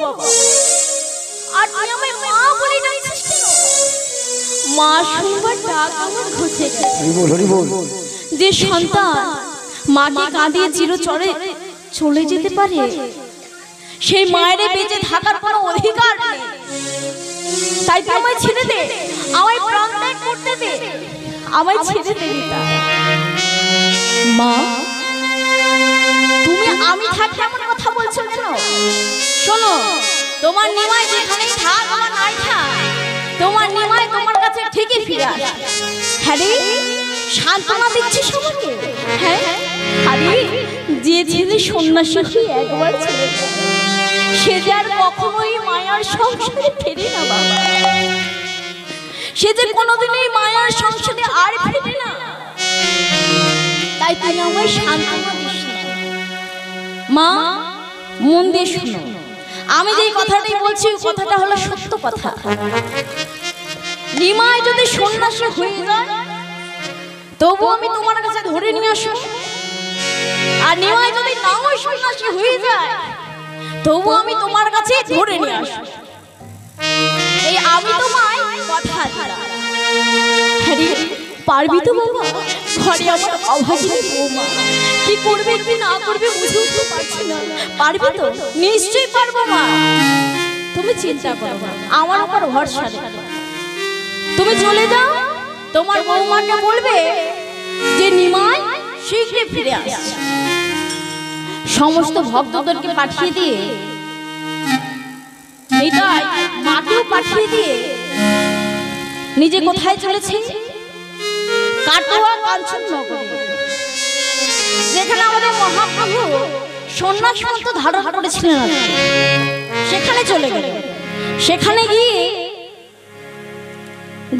Speaker 1: বাবা, আর তুই আমায় মা বলে ডাকছিস কেন? মা শুনবার ডাক আমার ঘুচে গেছে।
Speaker 2: হরি বল।
Speaker 1: যে সন্তান মাকে কাঁদিয়ে চিরচরে চলে যেতে পারে, সেই মায়ের বেঁচে থাকার কোনো অধিকার নেই। তাই তুই আমায় ছেড়ে দে, আমায় প্রাণ ত্যাগ করতে দে, আমায় ছেড়ে দে রিতা। মা, তুমি আমি থাকতে এমন কথা বলছো কেন? শোনো, তোমার নিমাই যেখানেই থাক আমার নাই থাক, তোমার নিমাই তোমার কাছে ঠিকই ফিরে আসে। হ্যাঁ রে, সান্ত্বনা দিচ্ছিস আমাকে? হ্যাঁ, আরে যে ছেলে সন্ন্যাসী হয়ে একবার ছেড়ে যায়, সে যে আর কখনোই মায়ার সংসারে ফেরে না বাবা। সে যে কোনোদিনই মায়ার সংসারে আর ফেরে না। তাই তুই আমায় সান্ত্বনা দিস না। মা, মন দিয়ে শোনো, আমি যে কথাটাই বলছি কথাটা হলো সত্য কথা। নিমাই যদি সন্ন্যাসী হয়ে যায় তবু আমি তোমার কাছে ধরে নিয়ে আসবো, আর নিমাই যদি না হয় সন্ন্যাসী হয়ে যায় তবু আমি তোমার কাছে ধরে নিয়ে আসবো। এই আমি তোমায় কথা দিলাম। হ্যাঁ, পারবি তো বাবা? ঘরে আমার অভাগিনী বৌমা, কি করবে কি না করবে বুঝে উঠতে পারছি না। পারবি তো? নিশ্চয়ই পারবো মা, তুমি চিন্তা করো না, আমার উপর ভরসা রেখো। তুমি চলে যাও, তোমার বৌমাকে বলবে যে নিমাই শীঘ্রই ফিরে আসছে। সমস্ত ভক্তদেরকে পাঠিয়ে দিয়ে, নিতাই মাকেও পাঠিয়ে দিয়ে নিজে কোথায় চলেছে? কাটোয়া কাঞ্চননগরে, যেখানে আমাদের মহাপ্রভু সন্ন্যাস মন্ত্র ধারণ করেছিলেন, সেখানে চলে গেল। সেখানে গিয়ে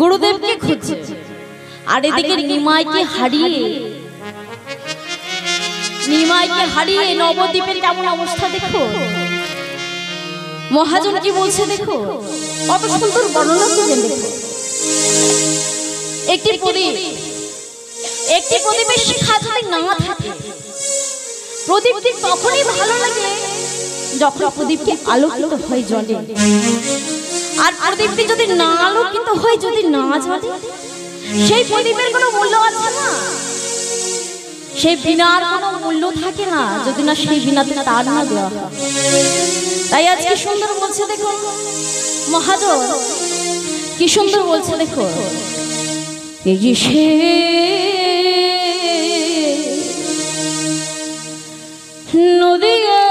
Speaker 1: গুরুদেবকে খুঁজছে, আর এদিকে নিমাইকে হারিয়ে নবদ্বীপের কেমন অবস্থা দেখো। মহাজন কি বলছে দেখো, কত সুন্দর বর্ণনা করবেন দেখো। একটি প্রদীপের শিখা যদি না থাকে, প্রদীপটি তখনই ভালো লাগে যখন প্রদীপটি আলোকিত হয় জ্বলে। আর প্রদীপটি যদি না আলোকিত হয়, যদি না জ্বলে, সেই প্রদীপের কোনো মূল্য আছে না। সেই বিনার কোনো মূল্য থাকে না যদি না সেই বিনাতে তার না দেওয়া হয়। তাই আজকে সুন্দর বলছে দেখো মহাজন, কি সুন্দর বলছে দেখো, এই যে সে নদিয়া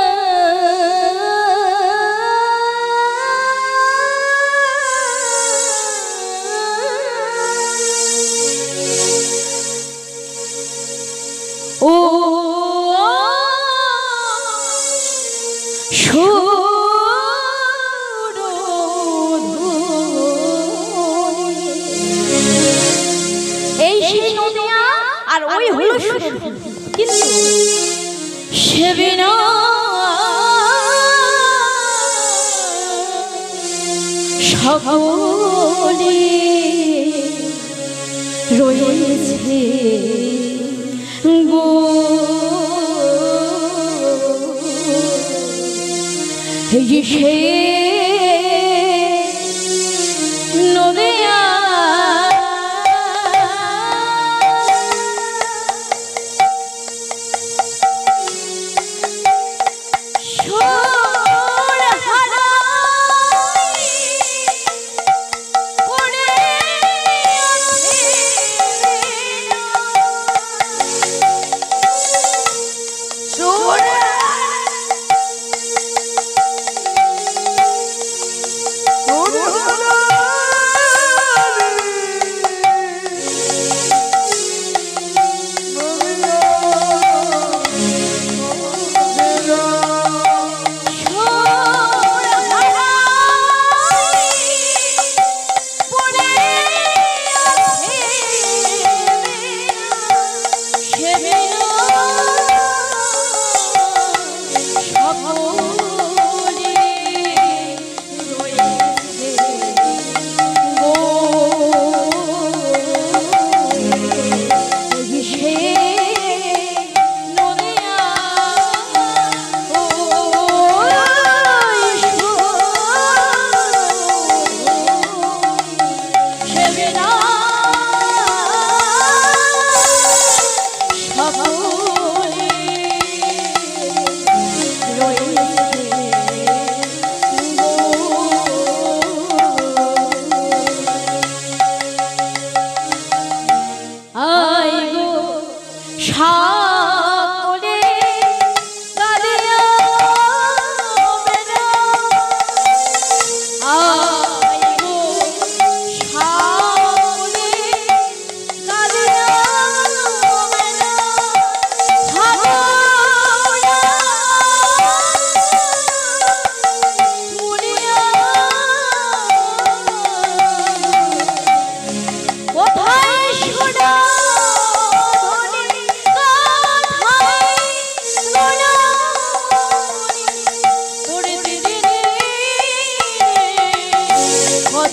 Speaker 1: ও এই সেই নদিয়া আর ওই হলো কিন্তু সে বিনা সকলে রয়েছে গো। এই সে নদিয়া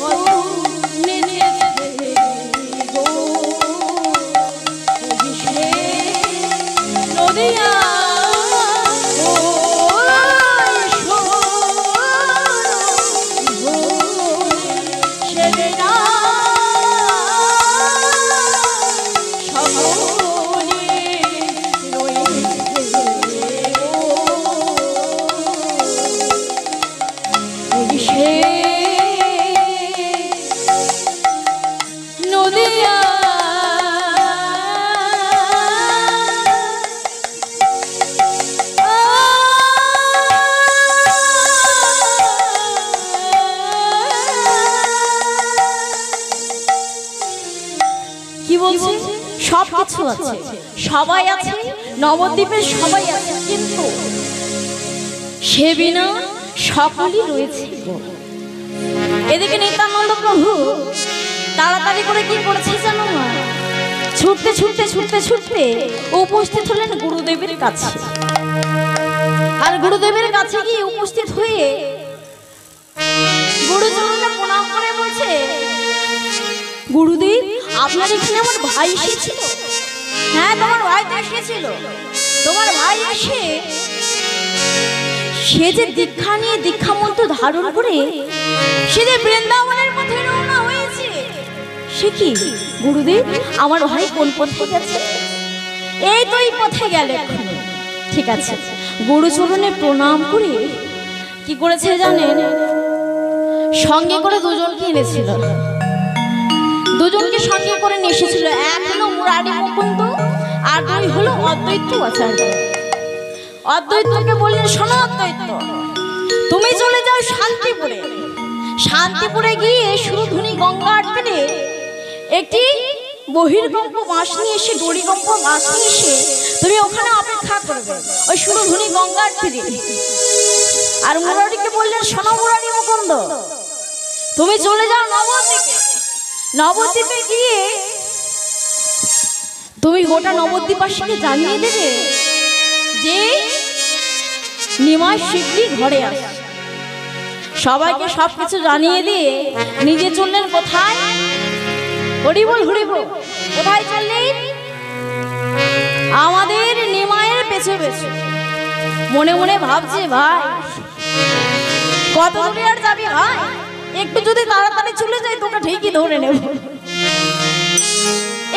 Speaker 1: কত নেচেছে গো সে নদিয়া সবকিছু আছে, সবাই আছে, নবদ্বীপের সবাই আছে, কিন্তু সে বিনা সকলই রয়েছে। এদিকে নিত্যানন্দ প্রভু তাড়াতাড়ি করে কি করেছে জানো না, ছুটতে ছুটতে ছুটতে ছুটতে উপস্থিত হলেন গুরুদেবের কাছে। আর গুরুদেবের কাছে গিয়ে উপস্থিত হয়ে গুরুচরণে প্রণাম করে বলছে, গুরুদেব আপনার এখানে আমার ভাই এসেছিল। হ্যাঁ, তোমার ভাই তো এসেছিল। তোমার ভাই এসে সে যে দীক্ষা নিয়ে দীক্ষা মন্ত্র ধারণ করে সে যে বৃন্দাবনের পথে রওনা হয়েছে। সে কি গুরুদেব, আমার ভাই কোন পথে গেছে? এই তো এই পথে গেলে। ঠিক আছে, গুরুচরণে প্রণাম করে কি করেছে জানেন, সঙ্গে করে দুজনকে এনেছিল। দুজনকে সঙ্গে করে নিয়ে এসেছিল। এক হলো মুরারি মুকুন্দ আর দুই হলো অদ্বৈত আচার্য। অদ্বৈতকে বললেন, শোনো অদ্বৈত, তুমি চলে যাও শান্তিপুরে। শান্তিপুরে গিয়ে সুরধুনি গঙ্গার তীরে একটি বহির্গম্প বাঁশ নিয়ে এসে, ডরিগম্প বাঁশ নিয়ে এসে তুমি ওখানে অপেক্ষা করবে ওই সুরধুনি গঙ্গার তীরে। আর মুরারিকে বললেন, শোনো মুরারি মুকুন্দ, তুমি চলে যাও নবদ্বীপে। নবদ্বীপে গিয়ে তুমি গোটা নবদ্বীপবাসীকে জানিয়ে দেবে যে নিমাই শীঘ্রই ঘরে আসে। সবাইকে সবকিছু জানিয়ে দিয়ে নিজে চললেন কোথায়? হরিবল হরিবল। কোথায় চললেন? আমাদের নিমায়ের পেছনে পেছনে। মনে মনে ভাবছে, ভাই কত দূরে আর যাবি ভাই, একটু যদি তাড়াতাড়ি চলে যাই তোকে ঠিকই ধরে নেব।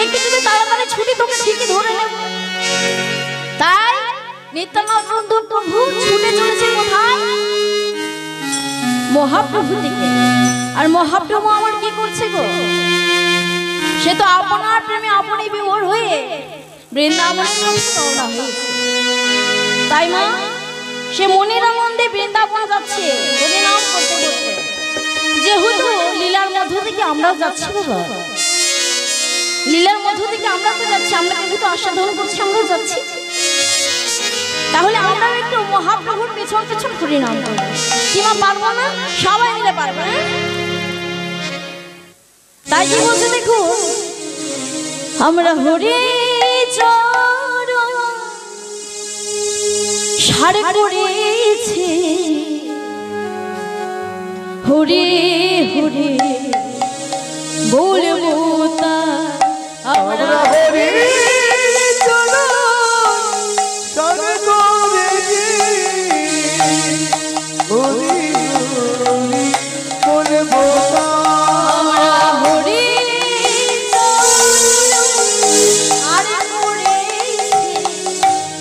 Speaker 1: একটু যদি তাড়াতাড়ি ছুটি তোকে ঠিকই ধরে নেব। তাই নিত্যানন্দ প্রভু ছুটে চলেছে কোথায়? মহাপ্রভু দিকে। আর মহাপ্রভু আমার কি করছে গো, সে তো আপনার প্রেমে আপনি বিভোর হয়ে বৃন্দাবনের রওনা হয়েছে। তাই মা, সে মনের আনন্দে বৃন্দাবন যাচ্ছে হরিনাম করতে করতে। যেহেতু লীলার মধ্য থেকে আমরাও যাচ্ছি বাবা, লীলার মধ্য থেকে আমরা তো যাচ্ছি, আমরা যেহেতু আস্বাদন করছি আমরাও যাচ্ছি, তাহলে আমরাও একটু মহাপ্রভুর পেছন পেছন হরিনাম করবো। কি মা, পারবো না? সবাই মিলে পারবো। তাই কি বলছে দেখো, আমরা হরি চরণ সারে করেছি হরি হরি বলবো তা। আমরা
Speaker 2: হরি চরণ সারে করেছি হরি হরি বলবো তা।
Speaker 1: আমরা হরি চরণ সারে করেছি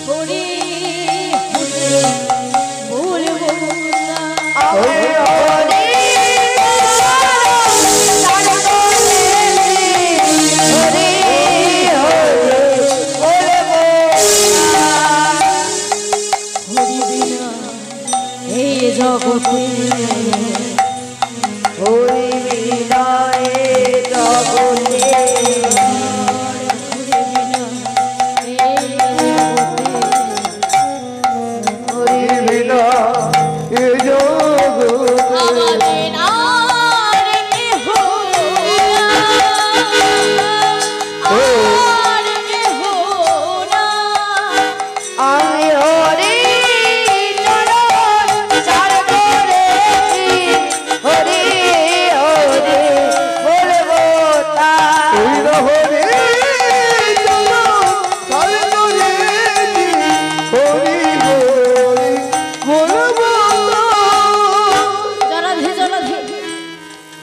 Speaker 1: হরি হরি বলবো তা।
Speaker 3: হরি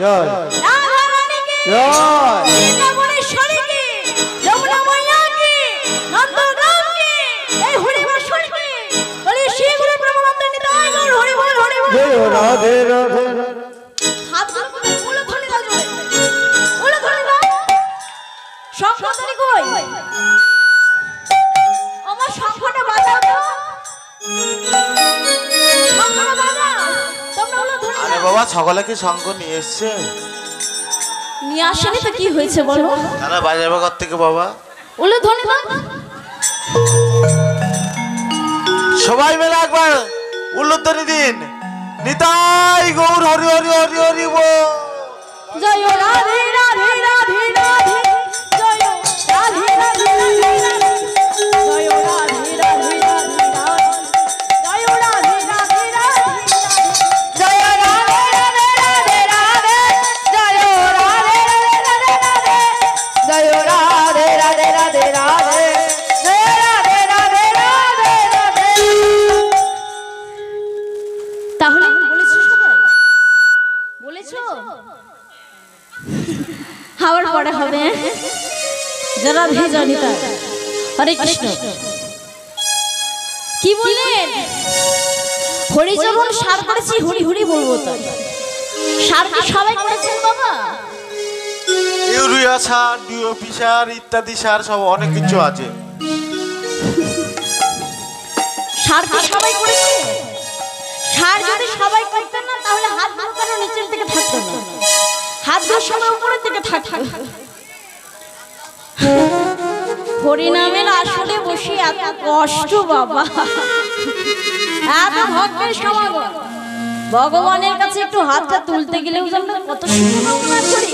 Speaker 2: জয় জয় জয় রাধে রাধে
Speaker 1: আমার শঙ্খটা বাজাও তো, শঙ্খটা বাজাও তোমরা হলো ধরে
Speaker 4: আরে বাবা সকলে কি শঙ্খ নিয়ে এসছে?
Speaker 1: নিয়ে আসেনি তো কি হয়েছে বলো?
Speaker 4: তাহলে বাজাবে কর থেকে বাবা?
Speaker 1: ওলে ধরে দাও।
Speaker 4: সবাই মিলে একবার উল্লুধ্বনি দিন, নিতাই গৌর হরি হরি হরি হরি বল।
Speaker 1: জয় রাধে রাধে রাধে রাধে, জয় রাধে রাধে রাধে রাধে, জয় রাধে রাধে রাধে রাধে, জয় রাধে রাধে রাধে রাধে,
Speaker 3: জয় রাধে রাধে রাধে রাধে, জয় রাধে রাধে রাধে রাধে, জয় রাধে রাধে রাধে রাধে, জয় রাধে রাধে রাধে রাধে।
Speaker 1: তাহলে বলেছো সবাই? বলেছো? আবার পড়া হবে। যারা ভেজানিতা হরে কৃষ্ণ কি বললেন? হরিচরণ সার করেছি, হরি হরি বলবো তাই। সার কি সবাই করেছেন বাবা?
Speaker 4: ইউরিয়া সার, ডিওপি সার ইত্যাদি সার সব অনেক কিছু আছে।
Speaker 1: সার কি সবাই করেছে? সার যদি সবাই করতেন না তাহলে হাতগুলো কেন নিচের দিকে থাকতো না, হাতগুলো সবাই উপরের দিকে থাকতো। হরিনামের আসলে বসে এত কষ্ট বাবা, এত ভক্তের সমাগম, ভগবানের কাছে একটু হাতটা তুলতে গেলেও যেন কত সুন্দর করি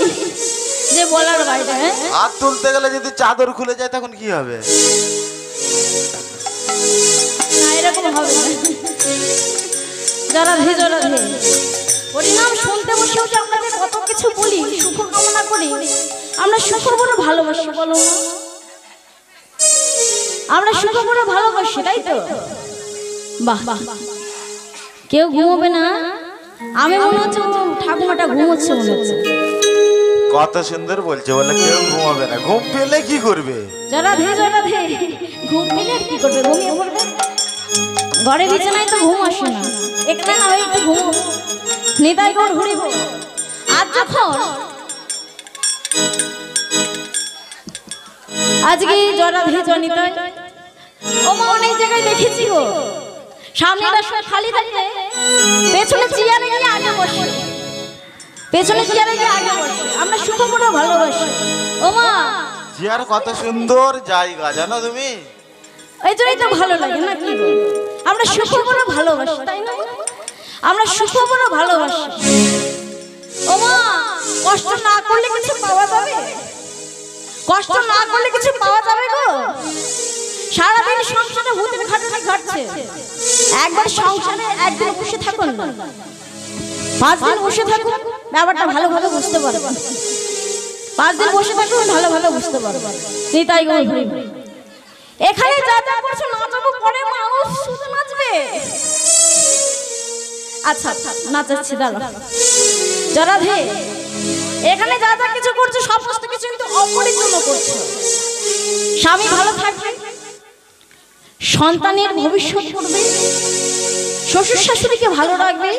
Speaker 1: যে বলার বাইরে।
Speaker 4: হাত তুলতে গেলে যদি চাদর খুলে যায় তখন কি হবে?
Speaker 1: না এরকম হবে না। যারা ধে যারা ধে হরিনাম শুনতে বসেও যে আমরা কত কিছু বলি, সুখ কামনা করি, আমরা সুখ বলে ভালোবাসি বলো না? আমরা সুখ বলে ভালোবাসি তাই তো? বাহ বাহ, কেউ ঘুমোবে না? আমি মনে হচ্ছে ঠাকুমাটা ঘুমোচ্ছে মনে হচ্ছে।
Speaker 4: কত সুন্দর বলছে, বলে কেউ ঘুমাবে না, ঘুম পেলে কি করবে?
Speaker 1: যারা ধে ঘুম পেলে আর কি করবে? ঘুমিয়ে পড়বে। ঘরে বিছানায় তো ঘুম আসে না, এখানে না হয় একটু ঘুম। নিতাই গৌর হরি বল। আজ যখন আজকে জরা ধে জনিতাই ও মা অনেক জায়গায় দেখেছি গো, সামনেটা খালি থাকে, পেছনে চেয়ারে গিয়ে আগে বসে, পেছনে চেয়ারে গিয়ে আগে বসে। আমরা সুখ করে ভালোবাসি ও মা।
Speaker 4: চেয়ার কত সুন্দর জায়গা জানো তুমি?
Speaker 1: এই জন্যই তো ভালো লাগে না কি? আমরা সুখ করে ভালোবাসি তাই না? আমরা সুখ করে ভালোবাসি ও মা। কষ্ট না করলে কিছু পাওয়া যাবে? কষ্ট না করলে কিছু পাওয়া যাবে গো? সারাদিন সংসারে ভূতের খাটুনি ঘটছে, একবার সংসারে একদিন বসে থাকুন না, 5 দিন বসে থাকুন, ব্যাপারটা ভালোভাবে বুঝতে পারবেন। 5 দিন বসে থাকুন, ভালোভাবে বুঝতে পারবেন। নিতাই গৌর হরি বল। এখানে যা যা করছো নাচাবো, পরে মানুষ শুধু নাচবে। আচ্ছা নাচাচ্ছি দাঁড়া। যারা ধে এখানে যা যা কিছু করছো সমস্ত কিছু কিন্তু অপরের জন্য করছো। স্বামী ভালো থাকবে, সন্তানের ভবিষ্যৎ করবে, শ্বশুর শাশুড়িকে ভালো রাখবে,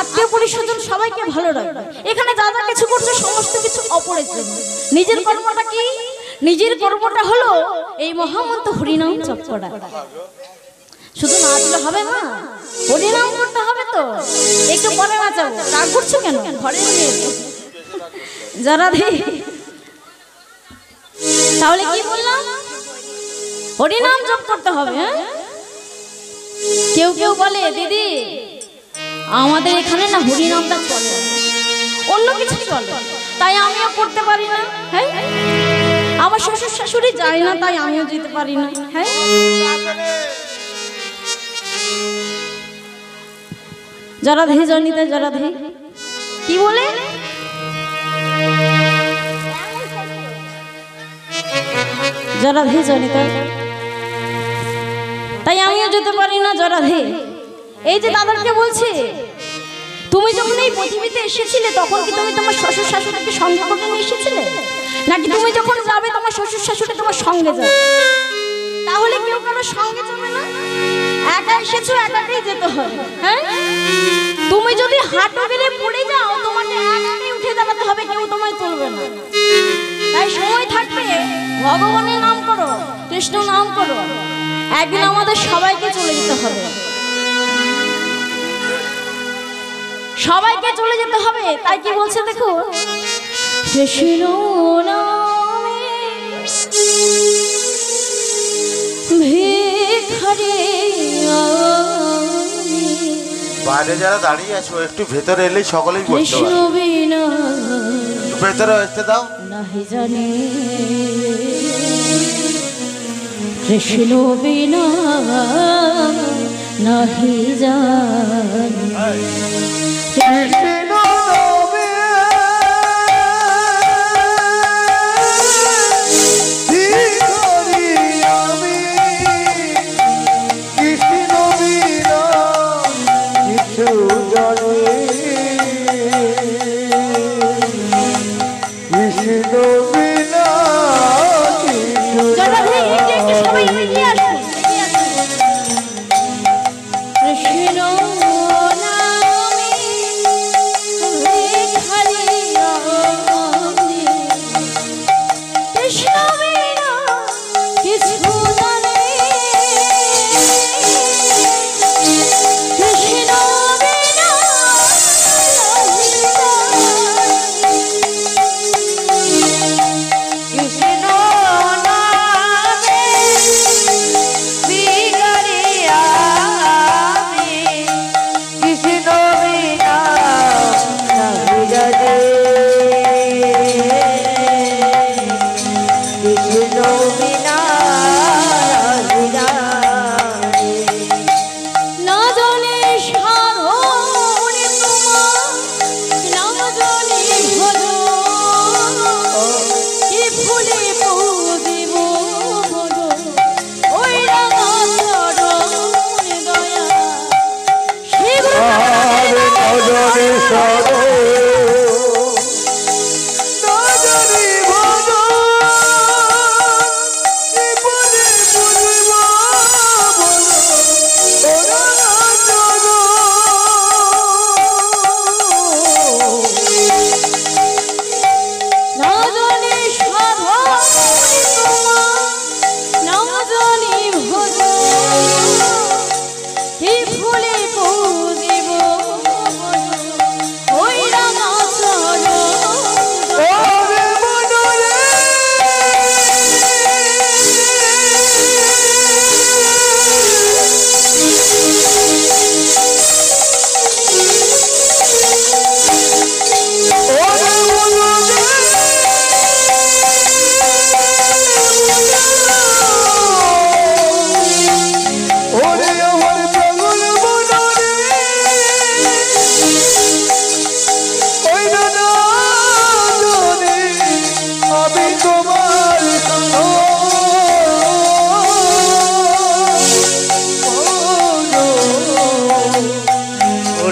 Speaker 1: আত্মীয় পরিস্বজন সবাইকে ভালো রাখবে। এখানে যা যা কিছু করছো সমস্ত কিছু অপরের জন্য। নিজের কর্মটা কি? নিজের কর্মটা হলো এই মহামন্ত্র হরিনাম জপ করা। শুধু নাচলে হবে না, হরিনাম করতে হবে তো। একটু পরে নাচাবো, রাগ করছো কেন? ঘরে নিয়ে যারা ধে তাহলে কি বললাম? হরিনাম জপ করতে হবে। কেউ কেউ বলে দিদি আমাদের এখানে না হরিনামটা চলে, অন্য কিছু চলে, তাই আমিও করতে পারি না। হ্যাঁ, আমার শ্বশুর শাশুড়ি যায় না তাই আমিও যেতে পারি না। হ্যাঁ, যারা ধে জনিতে যারা ধে কি বলে? যারা ধে জনিতে তাই আমিও যেতে পারি না। যারা ধে এই যে দাদাকে বলছে, তুমি যখন এই পৃথিবীতে এসেছিলে তখন কি তুমি তোমার শ্বশুর শাশুড়িকে সঙ্গে করে নিয়ে এসেছিলে, নাকি তুমি যখন যাবে তোমার শ্বশুর শাশুড়ি তোমার সঙ্গে যাবে? তাহলে কেউ কারোর সঙ্গে যাবে না, একা এসেছো একাকেই যেতে হবে। হ্যাঁ, তুমি যদি হাঁটু গেলে পড়ে যাও তোমাকে একাকে উঠে দাঁড়াতে হবে, কেউ তোমায় তুলবে না। তাই সময় থাকবে ভগবানের নাম করো, কৃষ্ণ নাম করো, একদিন আমাদের সবাইকে চলে যেতে হবে, সবাইকে চলে যেতে হবে। তাই কি বলছে দেখো, কৃষ্ণ নামে ভিখারি আমি।
Speaker 4: বাইরে যারা দাঁড়িয়ে আছো একটু ভেতরে এলেই সকলেই বলতে
Speaker 1: কৃষ্ণ
Speaker 4: পারে।
Speaker 1: বিনা
Speaker 4: ভেতরে আসতে দাও।
Speaker 1: নাহি জানি, কৃষ্ণ বিনা নাহি জানি।
Speaker 2: কৃষ্ণ নামে ভিখারি আমি, কৃষ্ণ বিনা কিছু জানি, কৃষ্ণ বিনা কিছু
Speaker 1: যারা
Speaker 2: জানি।
Speaker 1: সবাই এগিয়ে আসুন, এগিয়ে আসুন। কৃষ্ণ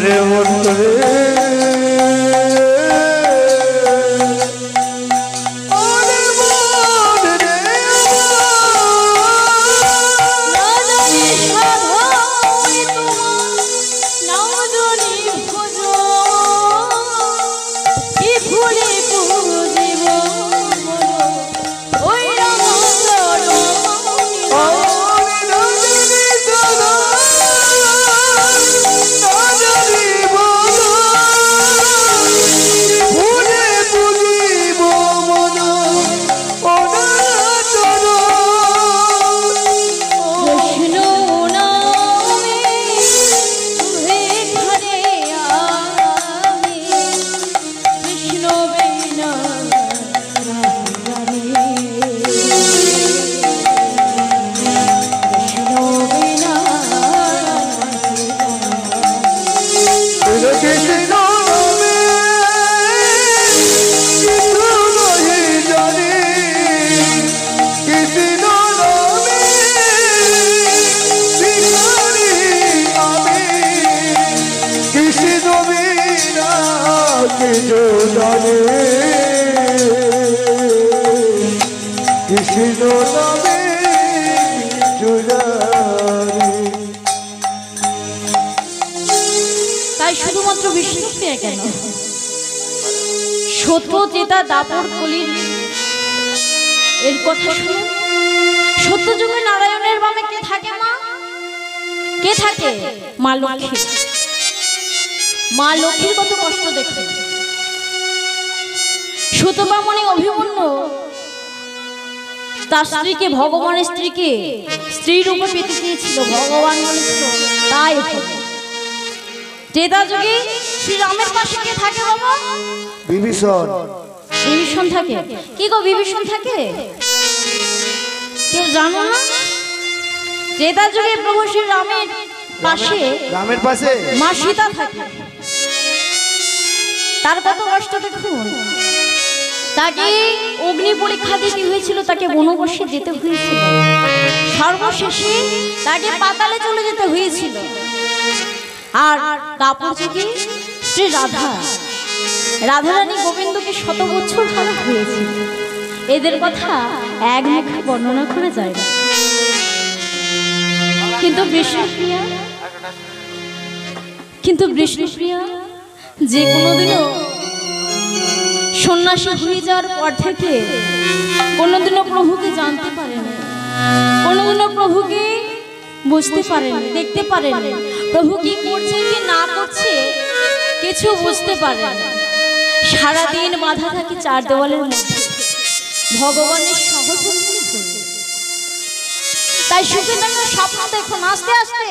Speaker 2: ওরে বন্ধুরে
Speaker 1: তাই শুধুমাত্র বিষ্ণুপ্রিয়া কেন, সত্যজিতা দাপর কলির এর কথা শুনে সত্যযুগে নারায়ণের বামে কে থাকে মা? কে থাকে? মা লক্ষ্মী। মা লক্ষ্মীর কত কষ্ট দেখে। সুতপামনি অভিমন্যু তার স্ত্রীকে, ভগবানের স্ত্রীকে স্ত্রী রূপে পেতে চেয়েছিল, ভগবান বলেছিল তাই হবে। ত্রেতা যুগে শ্রীরামের পাশে কে থাকে বাবা?
Speaker 2: বিভীষণ।
Speaker 1: বিভীষণ থাকে। কি গো বিভীষণ থাকে? কেউ জানো না? ত্রেতা যুগে প্রভু শ্রী রামের পাশে,
Speaker 2: রামের পাশে
Speaker 1: মা সীতা থাকে। তার কত কষ্ট দেখুন। তাকে অগ্নি পরীক্ষা দিতে হয়েছিল, তাকে বনবাসে যেতে হয়েছিল, সর্বশেষে তাকে পাতালে চলে যেতে হয়েছিল। আর দাপর যুগে শ্রী রাধারানী গোবিন্দকে 100 বছর ধরে হয়েছিল। এদের কথা এক মুখে বর্ণনা করা যায় না। কিন্তু বিষ্ণুপ্রিয়া যে কোনোদিনও সন্ন্যাসী হয়ে যাওয়ার পর থেকে কোনোদিনও প্রভুকে জানতে পারেনি, কোনোদিনও প্রভুকে বুঝতে পারেনি, দেখতে পারেনি। প্রভু কি করছে কি না করছে কিছু বুঝতে পারেনি। সারাদিন বাধা থাকে 4 দেওয়ালের মধ্যে, ভগবানের সহধর্মিণী হয়ে। তাই সুখে থাকার স্বপ্ন দেখুন, আস্তে আস্তে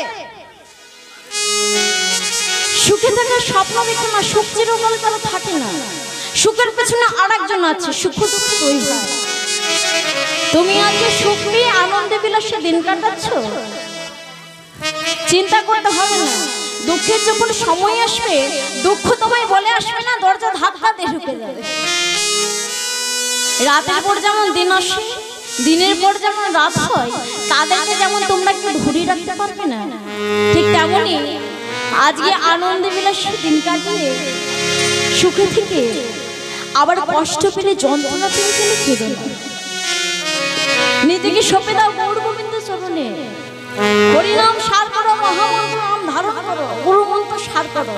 Speaker 1: সুখে থাকার স্বপ্ন দেখুন না। সুখ চিরকাল কারো থাকে না, সুখের পেছনে আরেকজন আছে, সুখ দুঃখ দুই ভাই। তুমি আজকে সুখ নিয়ে আনন্দে বিলাসে দিন কাটাচ্ছ, চিন্তা করতে হবে না। দুঃখের যখন সময় আসবে, দুঃখ তোমায় বলে আসবে না, দরজা ধাক্কা দিয়ে ঢুকে যাবে। রাতের পর যেমন দিন আসে, দিনের পর যেমন রাত হয়, তাদেরকে যেমন তোমরা কেউ ধরে রাখতে পারবে না, ঠিক তেমনই আজকে আনন্দে বিলাসে দিন কাটিয়ে সুখে থেকে আবার কষ্ট পেলে, যন্ত্রণা পেয়ে গেলে কেঁদো না। নিজেকে সঁপে দাও গৌর গোবিন্দ চরণে। হরিনাম সার করো, মহামন্ত্র নাম ধারণ করো, গুরু মন্ত্র সার করো।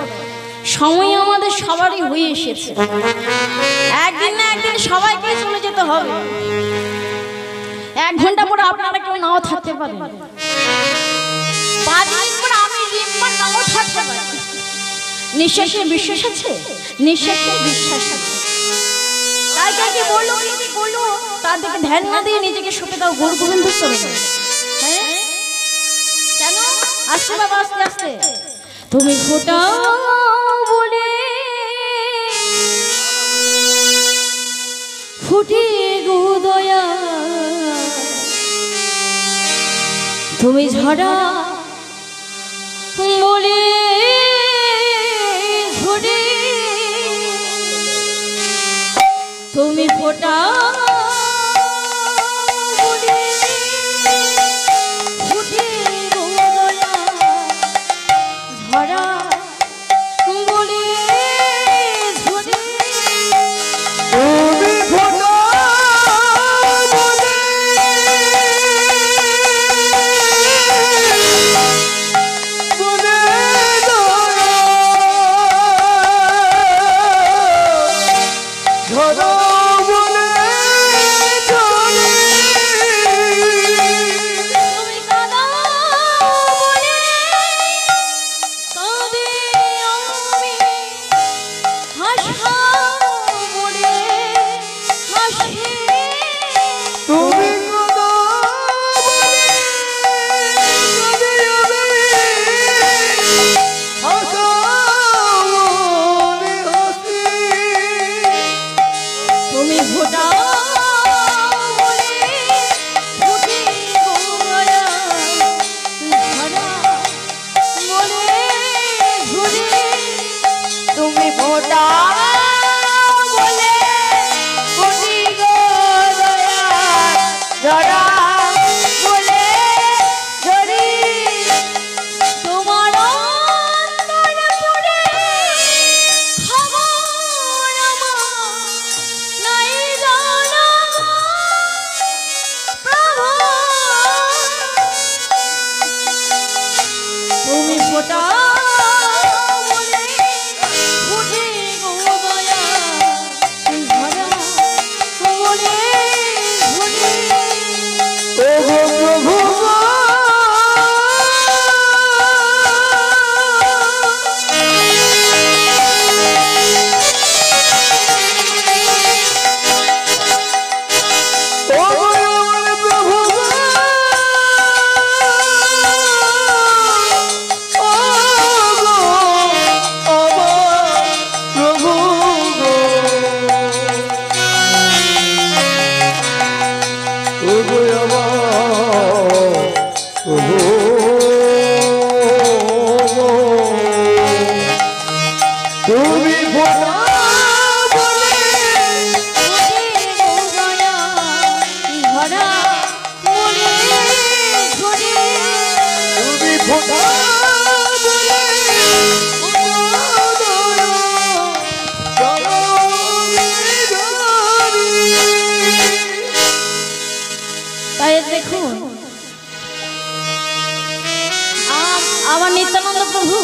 Speaker 1: সময় আমাদের সবারই হয়ে এসেছে, একদিন না একদিন সবাইকে চলে যেতে হবে। 1 ঘন্টা পরে আপনারা কেউ নাও থাকতে পারেন, 5 মিনিট পরে আমি রিম্পার নাও থাকতে পারি। নিঃশ্বাসে বিশ্বাস আছে, নিঃশ্বাসে বিশ্বাস আছে। তাই কি বললো, কি বললো, তার দিকে ধ্যান না দিয়ে নিজেকে সঁপে দাও গৌর গোবিন্দ চরণে। হ্যাঁ কেন? আস্তে বাবা, আস্তে আস্তে। তুমি ফোটাও বলে ফুটে গো দয়া, তুমি ঝরা বলে ঝরে, তুমি ফোটা বলে ফুটে গো দয়া, ঝরা
Speaker 2: তুমি ফোটা বলে তুমি ফোটা
Speaker 1: তাই দেখুন আমার নিত্যানন্দ প্রভু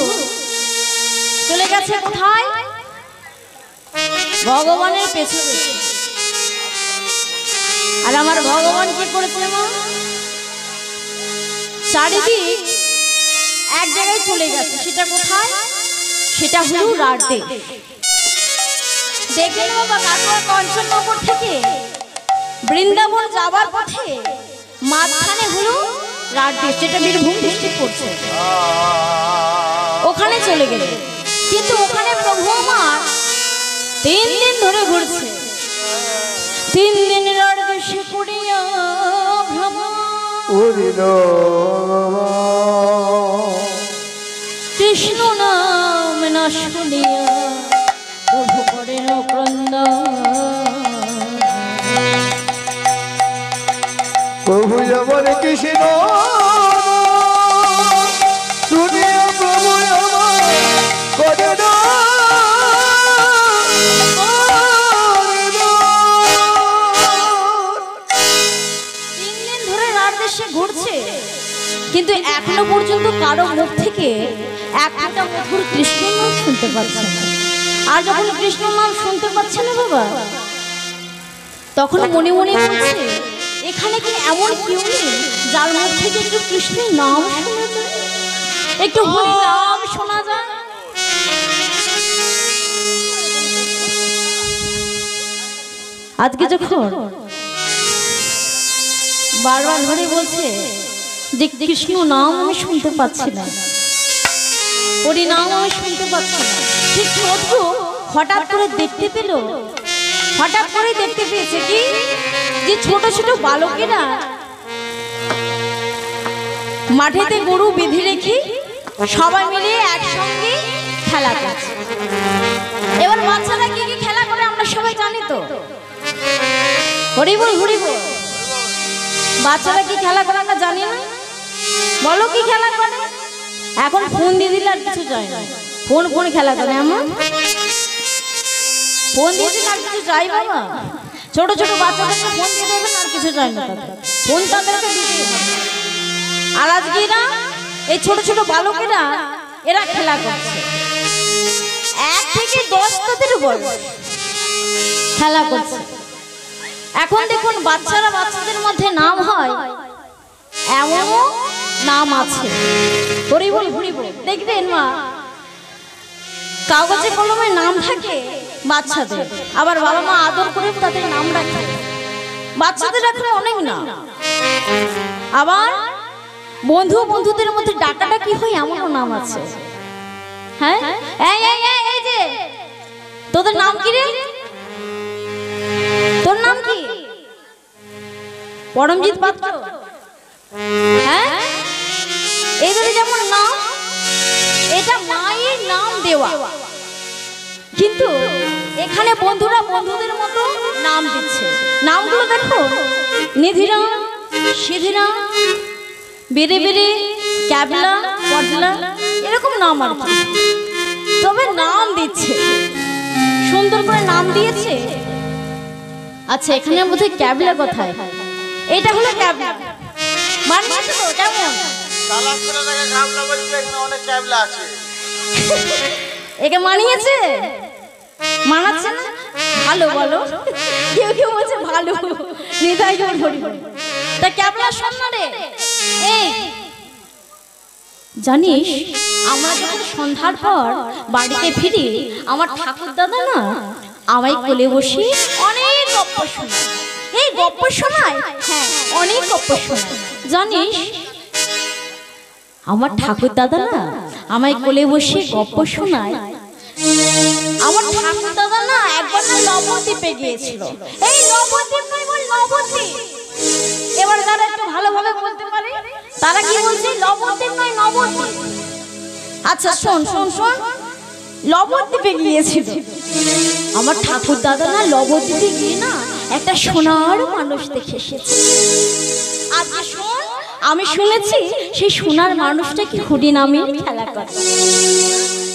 Speaker 1: চলে গেছে কোথায়? ভগবানের পেছনে। আর আমার ভগবান কি করেছে মা? চারিদিক এক জায়গায় চলে গেছে। সেটা কোথায়? সেটা হলো রাতে। দেখলেন বাবা, কাটোয়া কাঞ্চননগর থেকে বৃন্দাবন যাবার পথে মাঝখানে হলো রাতে, যেটা বীরভূম ডিস্ট্রিক্ট পড়ছে, ওখানে চলে গেলে। কিন্তু ওখানে প্রভু আমার 3 দিন ধরে ঘুরছে। 3 দিন রাত দেশে পড়িয়া ভ্রমণ, কৃষ্ণ নাম না শুনিয়া প্রভু করেন ক্রন্দন।
Speaker 2: প্রভু আমার কৃষ্ণ শুনিয়া প্রভু আমার করে না।
Speaker 1: 3 দিন ধরে রাত দেশে ঘুরছে, কিন্তু এখনো পর্যন্ত কারো মুখ থেকে একটা মধুর কৃষ্ণ নাম শুনতে পাচ্ছে না। আর যখন কৃষ্ণ নাম শুনতে পাচ্ছে না বাবা, তখন মনে মনে বলছে, এখানে কি এমন কেউ নেই যার মুখ থেকে একটু কৃষ্ণের নাম শোনা যায়, একটু হরি নাম শোনা যায়? আজকে যখন বারবার ধরে বলছে যে কৃষ্ণ নাম আমি শুনতে পাচ্ছি না, হরি নাম আমি শুনতে পাচ্ছি না, ঠিক তদ্রু হঠাৎ করে দেখতে পেল, হঠাৎ করে দেখতে পেয়েছে কি, যে ছোট ছোট বালকেরা মাঠেতে গরু বেঁধে রেখে সবাই মিলে একসঙ্গে খেলা করছে। এবার বাচ্চারা কি কি খেলা করে আমরা সবাই জানি তো, হরি বল হরি বল। বাচ্চারা কি খেলা করে আমরা জানি না? বলো কি খেলা করে? এখন ফোন দিয়ে দিলে আর কিছু যায় না, ফোন খেলা করে। আমার ফোন দিয়ে দিলে আর কিছু যায় বাবা? ছোট ছোট বাচ্চাদেরকে ফোন দিয়ে দেবেন, আর কিছু যায় না, ফোন তাদেরকে দিতে হবে। আর আজকে এরা এই ছোট ছোট বালকেরা এরা খেলা করছে, 1 থেকে 10 তাদের বয়স খেলা করছে। এখন দেখুন বাচ্চারা বাচ্চাদের মধ্যে নাম হয়, এমনও নাম আছে, হরি বল হরি বল। দেখবেন মা, কাগজে কলমে নাম থাকে বাচ্চাদের, আবার বাবা মা আদর করে তাদের নাম রাখে। বাচ্চাদের রাখলে অনেক নাম, আবার বন্ধুদের মধ্যে ডাকাটা কি হয় এমনও নাম আছে। হ্যাঁ, এই যে তোদের নাম কি রে? তোর নাম কি? পরমজিৎ পাত্র। হ্যাঁ, এদের যেমন নাম, এটা মায়ের নাম দেওয়া, কিন্তু এখানে বন্ধুরা বন্ধুদের মতো নাম দিচ্ছে। নামগুলো দেখো, নিধিরাম, সিধিরাম, বেড়ে বেড়ে, ক্যাবলা, পটলা, এরকম নাম আর কি। তবে নাম দিচ্ছে, সুন্দর করে নাম দিয়েছে। আচ্ছা, এখানে বোধহয় ক্যাবলা কোথায়? এটা হলো ক্যাবলা, মানিয়েছে তো? কেমন একে মানিয়েছে? মানাচ্ছে না? ভালো বলো, কেউ কেউ বলছে ভালো, হৃদয় জোর ভরি ভরি। তা ক্যাবলা শোন না রে, এই জানিস আমরা যখন সন্ধ্যার পর বাড়িতে ফিরি, আমার ঠাকুর দাদা না আমায় কোলে বসে অনেক গপ্প শোনায়। এই গপ্প শোনায়, হ্যাঁ অনেক গপ্প শোনায়। জানিস আমার ঠাকুর দাদা না আমায় কোলে বসে গপ্প শোনায়। আমার ঠাকুর দাদা না একবার না নবদ্বীপে গিয়েছিল। এই নবদ্বীপ নয়, বল নবদ্বীপ। এবার যারা একটু ভালোভাবে বলতে পারে তারা কি বলছে? নবদ্বীপ নয়, নবদ্বীপ। আচ্ছা শোন শোন শোন, নবদ্বীপে গিয়েছিল। আমার ঠাকুর দাদা না নবদ্বীপে গিয়ে না একটা সোনার মানুষ দেখে এসেছে। আজকে শোন, আমি শুনেছি সেই সোনার মানুষটা কি হরিনামের খেলা করে,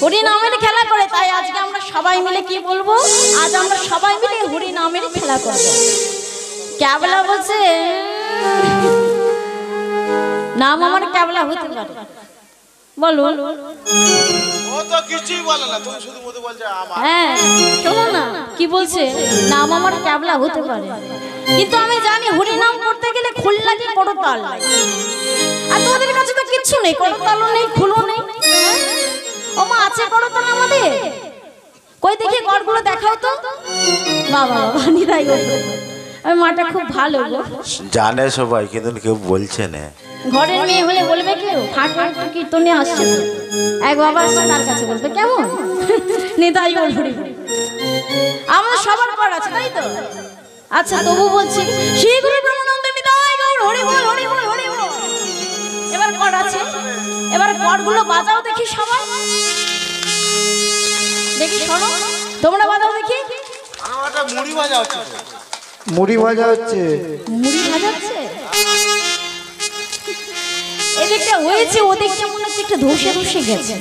Speaker 1: হরিনামের খেলা করে। তাই আজকে আমরা সবাই মিলে কি বলবো, আজ আমরা সবাই মিলে হরিনামের খেলা করবো। ক্যাবলা বলছে নাম আমার ক্যাবলা হতে পারে, বলো।
Speaker 4: ও তো কিছুই বলে না, তুমি শুধু মতো বলছে আমার।
Speaker 1: হ্যাঁ শোনো না কি বলছে, নাম আমার ক্যাবলা হতে পারে, কিন্তু আমি জানি হরিনাম করতে গেলে খোল লাগে, করতাল লাগে। আর তোদের কাছে তো কিচ্ছু নেই, করতালও নেই, খোলও নেই। ও মা, আছে করতাল আমাদের? কই দেখি গড়গুলো দেখাও তো। বাবা বাবা নিতাই গো, ওই মাটা খুব ভালো গো।
Speaker 4: জানে সবাই কিন্তু কেউ বলছে না।
Speaker 1: ঘরের মেয়ে হলে বলবে কেউ, ঠাকুর কীর্তনে আসছে তো এক বাবা আসছে তার কাছে বলবে কেমন নিতাই গো হরি। আমাদের সবার পর আছে তাই তো। আচ্ছা তবু বলছি শ্রী গুরু ব্রহ্মানন্দ নিতাই গো হরি বল, হরি বল, হরি বল। এবার কর আছে, এবার কড়গুলো বাজাও দেখি সবাই, দেখি শোনো তোমরা বাজাও দেখি।
Speaker 4: আমার একটা মুড়ি ভাজা হচ্ছে।
Speaker 2: মুড়ি ভাজা হচ্ছে।
Speaker 1: মুড়ি ভাজাচ্ছে এদিকটা হয়েছে, ওদিকটা মনে হচ্ছে একটু ধসে ধসে গেছে।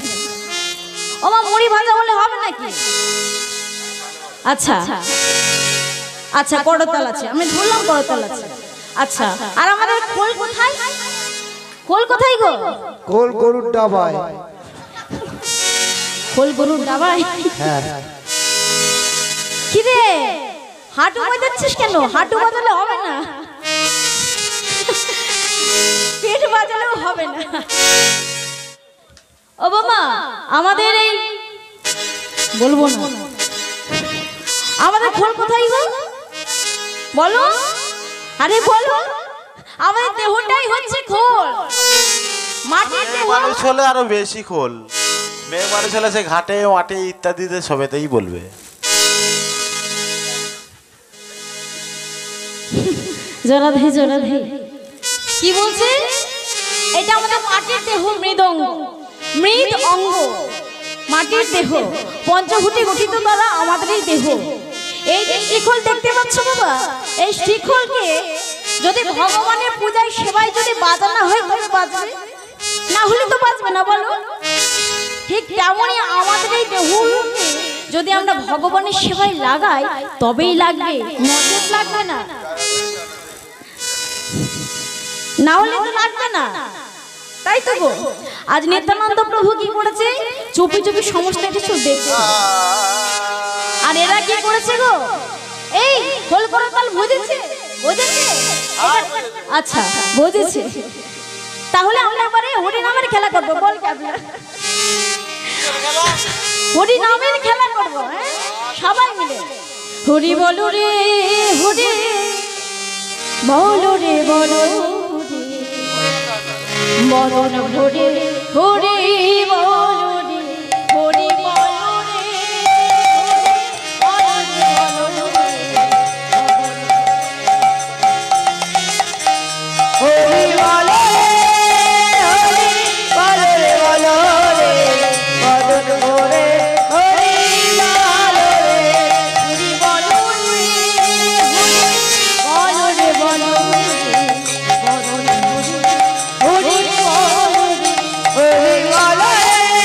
Speaker 1: ও মা, মুড়ি ভাজা হলে হবে নাকি? আচ্ছা আচ্ছা করতাল আছে, আমি ধরলাম করতাল আছে। আচ্ছা আর আমাদের খোল কোথায়, খোল কোথায় গো?
Speaker 2: খোল গরুর ডাবায়।
Speaker 1: খোল গরুর ডাবায়?
Speaker 2: হ্যাঁ।
Speaker 1: কি রে হাঁটু বাজাচ্ছিস কেন? হাঁটু বাজালে হবে না, পেট বাজালেও হবে না। ও বাবা, আমাদের এই বলবো না, আমাদের খোল কোথায় গো বলো? আরে বলো, আমাদের দেহটাই হচ্ছে খোল, মাটির দেহ।
Speaker 4: মানুষ হলে আরো বেশি খোল, মেয়ে মানুষ হলে সে ঘাটে মাঠে ইত্যাদিতে সবেতেই বলবে।
Speaker 1: জোড়া ধে জোড়া ধে কি বলছে? এটা আমাদের মাটির দেহ, মৃদঙ্গ, মৃদ অঙ্গ, মাটির দেহ, পঞ্চভূতি গঠিত দ্বারা আমাদের এই দেহ। এই যে শিখল দেখতে পাচ্ছ বাবা, এই শিখলকে যদি ভগবানের পূজায় সেবায় যদি বাজানো হয় তবে বাজবে, না হলে তো বাজবে না বলো। ঠিক তেমনই আমাদের এই দেহকে যদি আমরা ভগবানের সেবায় লাগাই তবেই লাগবে, নচেত লাগবে না, না হলে তো লাগবে না। তাই তো গো, আজ নিত্যানন্দ প্রভু কি করেছে? চুপি চুপি সমস্ত কিছু দেখছে। আর এরা কি করেছে গো? এই খোল করতাল বুঝেছে, বুঝেছে? আচ্ছা বুঝেছে, তাহলে আমরা এবারে হরিনামের খেলা করবো। বল ক্যাবলা, হরিনামের খেলা করবো, হ্যাঁ সবাই মিলে। হরি বলো রে হরি বলো রে বলো মরণ ভরে হরি বলো রে, হরি বলো রে, বলো রে, বলো রে,
Speaker 3: হরি বলো রে, হরি বলো রে, বলো রে, বদন ভরে হরি বলো রে,
Speaker 1: হরি বলো রে, বলো রে, বলো রে, বলো রে,
Speaker 3: হরি বলো রে, হরি বলো রে,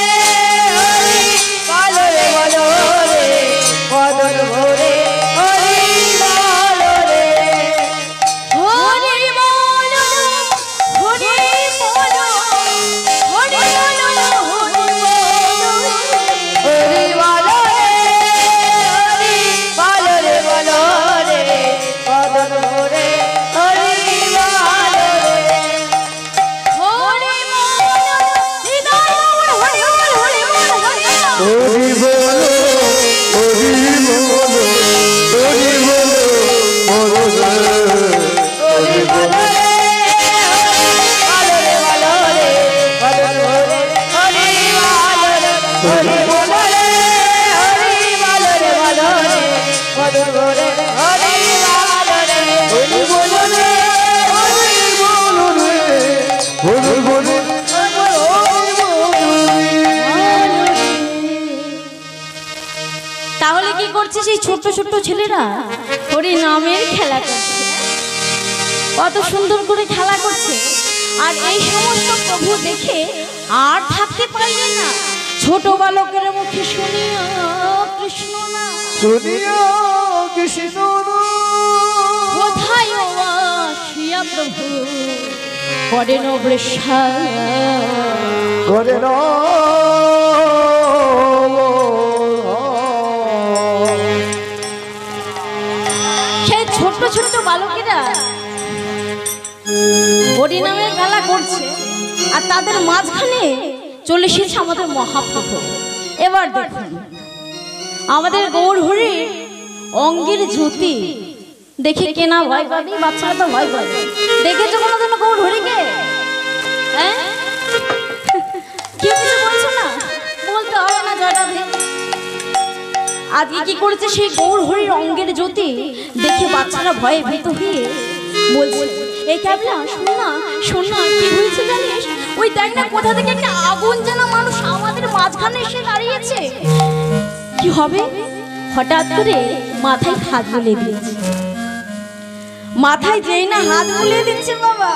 Speaker 1: তাহলে কি করছে সেই ছোট্ট ছোট্ট ছেলেরা হরি নামের খেলা করছে, কত সুন্দর করে খেলা করছে। আর এই সমস্ত প্রভু দেখে আর থাকতে পারলেন না, ছোট বালকের মুখে শুনিয়া কৃষ্ণ না,
Speaker 2: শুনিয়া কৃষ্ণ
Speaker 1: কোথায় আসিয়া প্রভু করেন বৃষা
Speaker 2: করে না
Speaker 1: সেই ছোট্ট ছোট্ট বালকেরা হরিনামের খেলা করছে, আর তাদের মাঝখানে চলে এসেছে আমাদের মহাপ্রভু। এবার দেখুন আমাদের গৌর হরি অঙ্গের জ্যোতি দেখে কেনা ভয় পাবি, বাচ্চারা তো ভয় পাবে। দেখেছো কোনোদিন গৌর হরিকে? হ্যাঁ, কেউ কিছু বলছো না, বলতে হবে না জয়টা। আজকে কি করেছে সেই গৌর হরির অঙ্গের জ্যোতি দেখে বাচ্চারা ভয়ে ভীত হয়ে বলছে, এই ক্যাবলা শোন না, শোন না, কি হয়েছে জানিস? ওই দেখ না কোথা থেকে একটা আগুন জানা মানুষ আমাদের মাঝখানে এসে দাঁড়িয়েছে। কি হবে? হঠাৎ করে মাথায় হাত বুলিয়ে দিয়েছে। মাথায় যেই না হাত বুলিয়ে দিচ্ছে বাবা,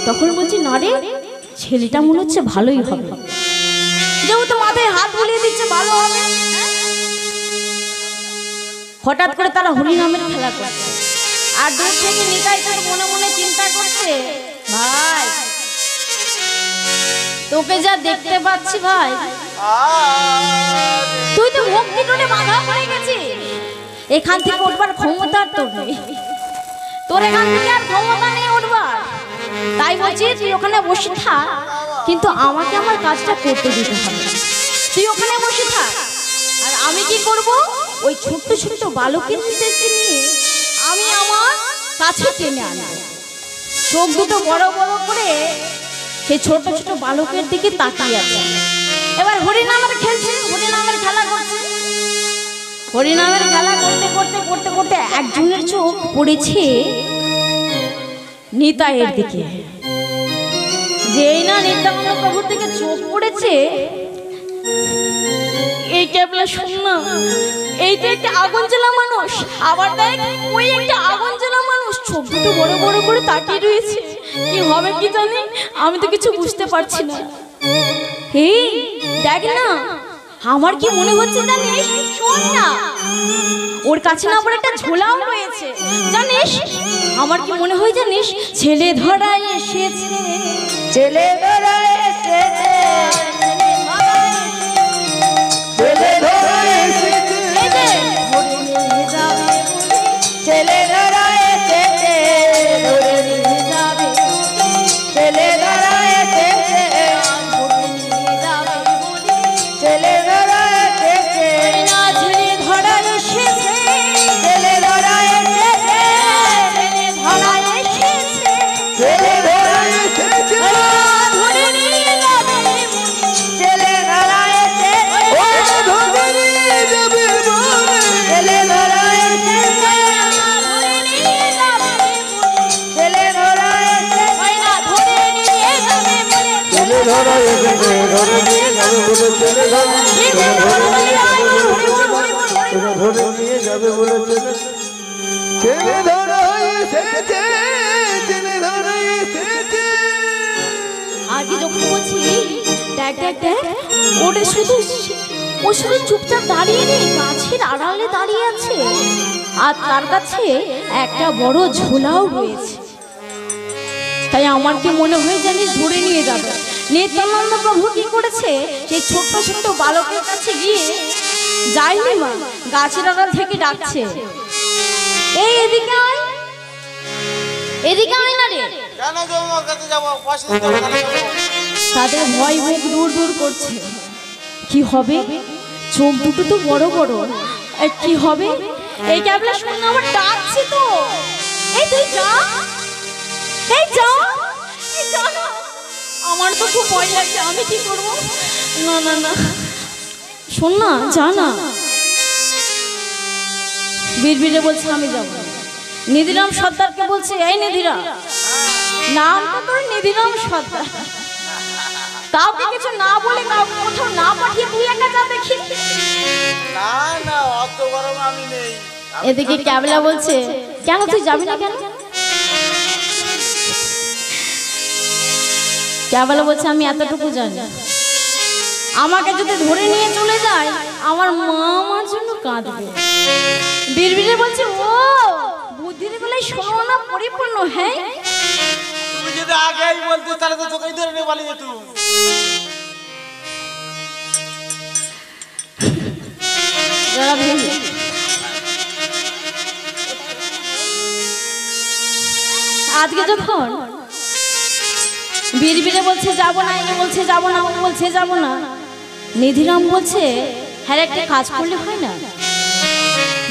Speaker 1: তখন বলছি না রে, ছেলেটা মনে হচ্ছে ভালোই হবে, যেহেতু মাথায় হাত বুলিয়ে দিচ্ছে ভালো হবে। হঠাৎ করে তারা হরিনামের খেলা করছে, আর দূর থেকে নিতাই তার মনে মনে চিন্তা করছে, ভাই তোকে যা দেখতে পাচ্ছি ভাই, তুই তো ভক্তি টোলে বাধা পড়ে গেছিস, এখান থেকে উঠবার ক্ষমতা আর তোর নেই, তোর এখান থেকে আর ক্ষমতা নেই উঠবার। তাই বলছি তুই ওখানে বসে থাক, কিন্তু আমাকে আমার কাজটা করতে দিতে হবে। তুই ওখানে বসে থাক, আর আমি কি করব? ওই ছোট্ট ছোট্ট বালকেরদেরকে নিয়ে আমি আমার কাছে টেনে আনবো। চোখ দুটো বড় বড় করে সেই ছোট ছোট বালকের দিকে তাকিয়ে আছে। এবার হরিনামের খেলছে, হরিনামের খেলা করছে। হরিনামের খেলা করতে করতে করতে করতে একজনের চোখ পড়েছে নিতাইয়ের দিকে। যেই না নিত্যানন্দ প্রভুর দিকে চোখ পড়েছে, এই ক্যাবলা শোন না, এই তো একটা আগুন জ্বালা মানুষ, আবার দেখ ওই একটা আগুন জ্বালা মানুষ চোখ দুটো বড় বড় করে তাকিয়ে রয়েছে। কি হবে কি জানি, আমি তো কিছু বুঝতে পারছি না। এই দেখ না, আমার কি মনে হচ্ছে জানিস? শোন না, ওর কাছে না আবার একটা ঝোলাও রয়েছে জানিস। আমার কি মনে হয় জানিস? ছেলে ধরা এসেছে,
Speaker 3: ছেলে ধরা এসেছে,
Speaker 2: ছেলে ধরা এসেছে,
Speaker 1: এই যে ধরে নিয়ে যাবে বলে,
Speaker 3: ছেলে ধরা এসেছে,
Speaker 1: ধরে নিয়ে যাবে বলে,
Speaker 3: ছেলে ধরা এসেছে,
Speaker 1: ধরে নিয়ে যাবে বলে,
Speaker 3: ছেলে ধরা এসেছে,
Speaker 1: না ছেলে ধরা এসেছে,
Speaker 3: ছেলে ধরা এসেছে,
Speaker 1: ছেলে ধরা এসেছে,
Speaker 2: ছেলে ধরা এসেছে,
Speaker 1: ধরে নিয়ে যাবে বলে,
Speaker 3: ছেলে ধরা এসেছে,
Speaker 2: ও ধরে নিয়ে যাবে বলে,
Speaker 3: ছেলে ধরা এসেছে,
Speaker 1: ধরে নিয়ে যাবে বলে,
Speaker 3: ছেলে ধরা এসেছে,
Speaker 1: ধরে নিয়ে যাবে বলে,
Speaker 2: ছেলে ধরা এসেছে, ধরে নিয়ে যাবে বলে, ছেলে ধরা ধরে নিয়ে যাবে বলে, ছেলে ধরা এসেছে, ছেলে ধরা এসেছে।
Speaker 1: আগে যখন বলছি দেখ দেখ দেখ, ওটা শুধু ও শুধু চুপচাপ দাঁড়িয়ে নেই, গাছের আড়ালে দাঁড়িয়ে আছে, আর তার কাছে একটা বড় ঝোলাও রয়েছে। তাই আমার কি মনে হয় জানিস, ধরে নিয়ে যাবে। নিত্যানন্দ প্রভু কি করেছে, সেই ছোট্ট ছোট্ট বালকের কাছে গিয়ে যায়নি মা, গাছের আড়াল থেকে ডাকছে, এই এদিকে আয়, এদিকে আয় না রে।
Speaker 4: কেন যাবো? ওর কাছে যাবো, পয়সা দিতে হবে, কেন যাবো?
Speaker 1: তাদের ভয় মুখ দূর দূর করছে। কি হবে? চোখ দুটো তো বড় বড়, কি হবে? এই ক্যাবলা শোন না, আমার ডাকছি তো, এই তুই যা, এই যা, এই যা না। আমার তো খুব ভয় লাগছে, আমি কি করব? না না না, শোন না, যা না। বীরবীরে বলছে আমি যাব। নিধিরাম সর্দারকে বলছে, এই নিধিরাম, নাম তো তোর নিধিরাম সর্দার, কাউকে কিছু না বলে, কাউকে কোথাও না পাঠিয়ে তুই একা যা দেখি।
Speaker 4: না না,
Speaker 1: এদিকে ক্যাবলা বলছে কেন তুই যাবি না কেন? ক্যাবলা বলছে আমি এতটুকু জানি, আমাকে যদি ধরে নিয়ে চলে যায় আমার মা আমার জন্য কাঁদবে। বীরবীরে বলছে ও বুদ্ধির বেলায় শোনো না পরিপূর্ণ। হ্যাঁ
Speaker 4: তুমি যদি আগেই বলতে তাহলে তো তোকেই ধরে নিয়ে পালিয়ে যেত।
Speaker 1: আজকে যখন বীরবীরে বলছে যাবো না, এনে বলছে যাবো না, ও বলছে যাবো না, নিধিরাম বলছে হ্যাঁ একটা কাজ করলে হয় না?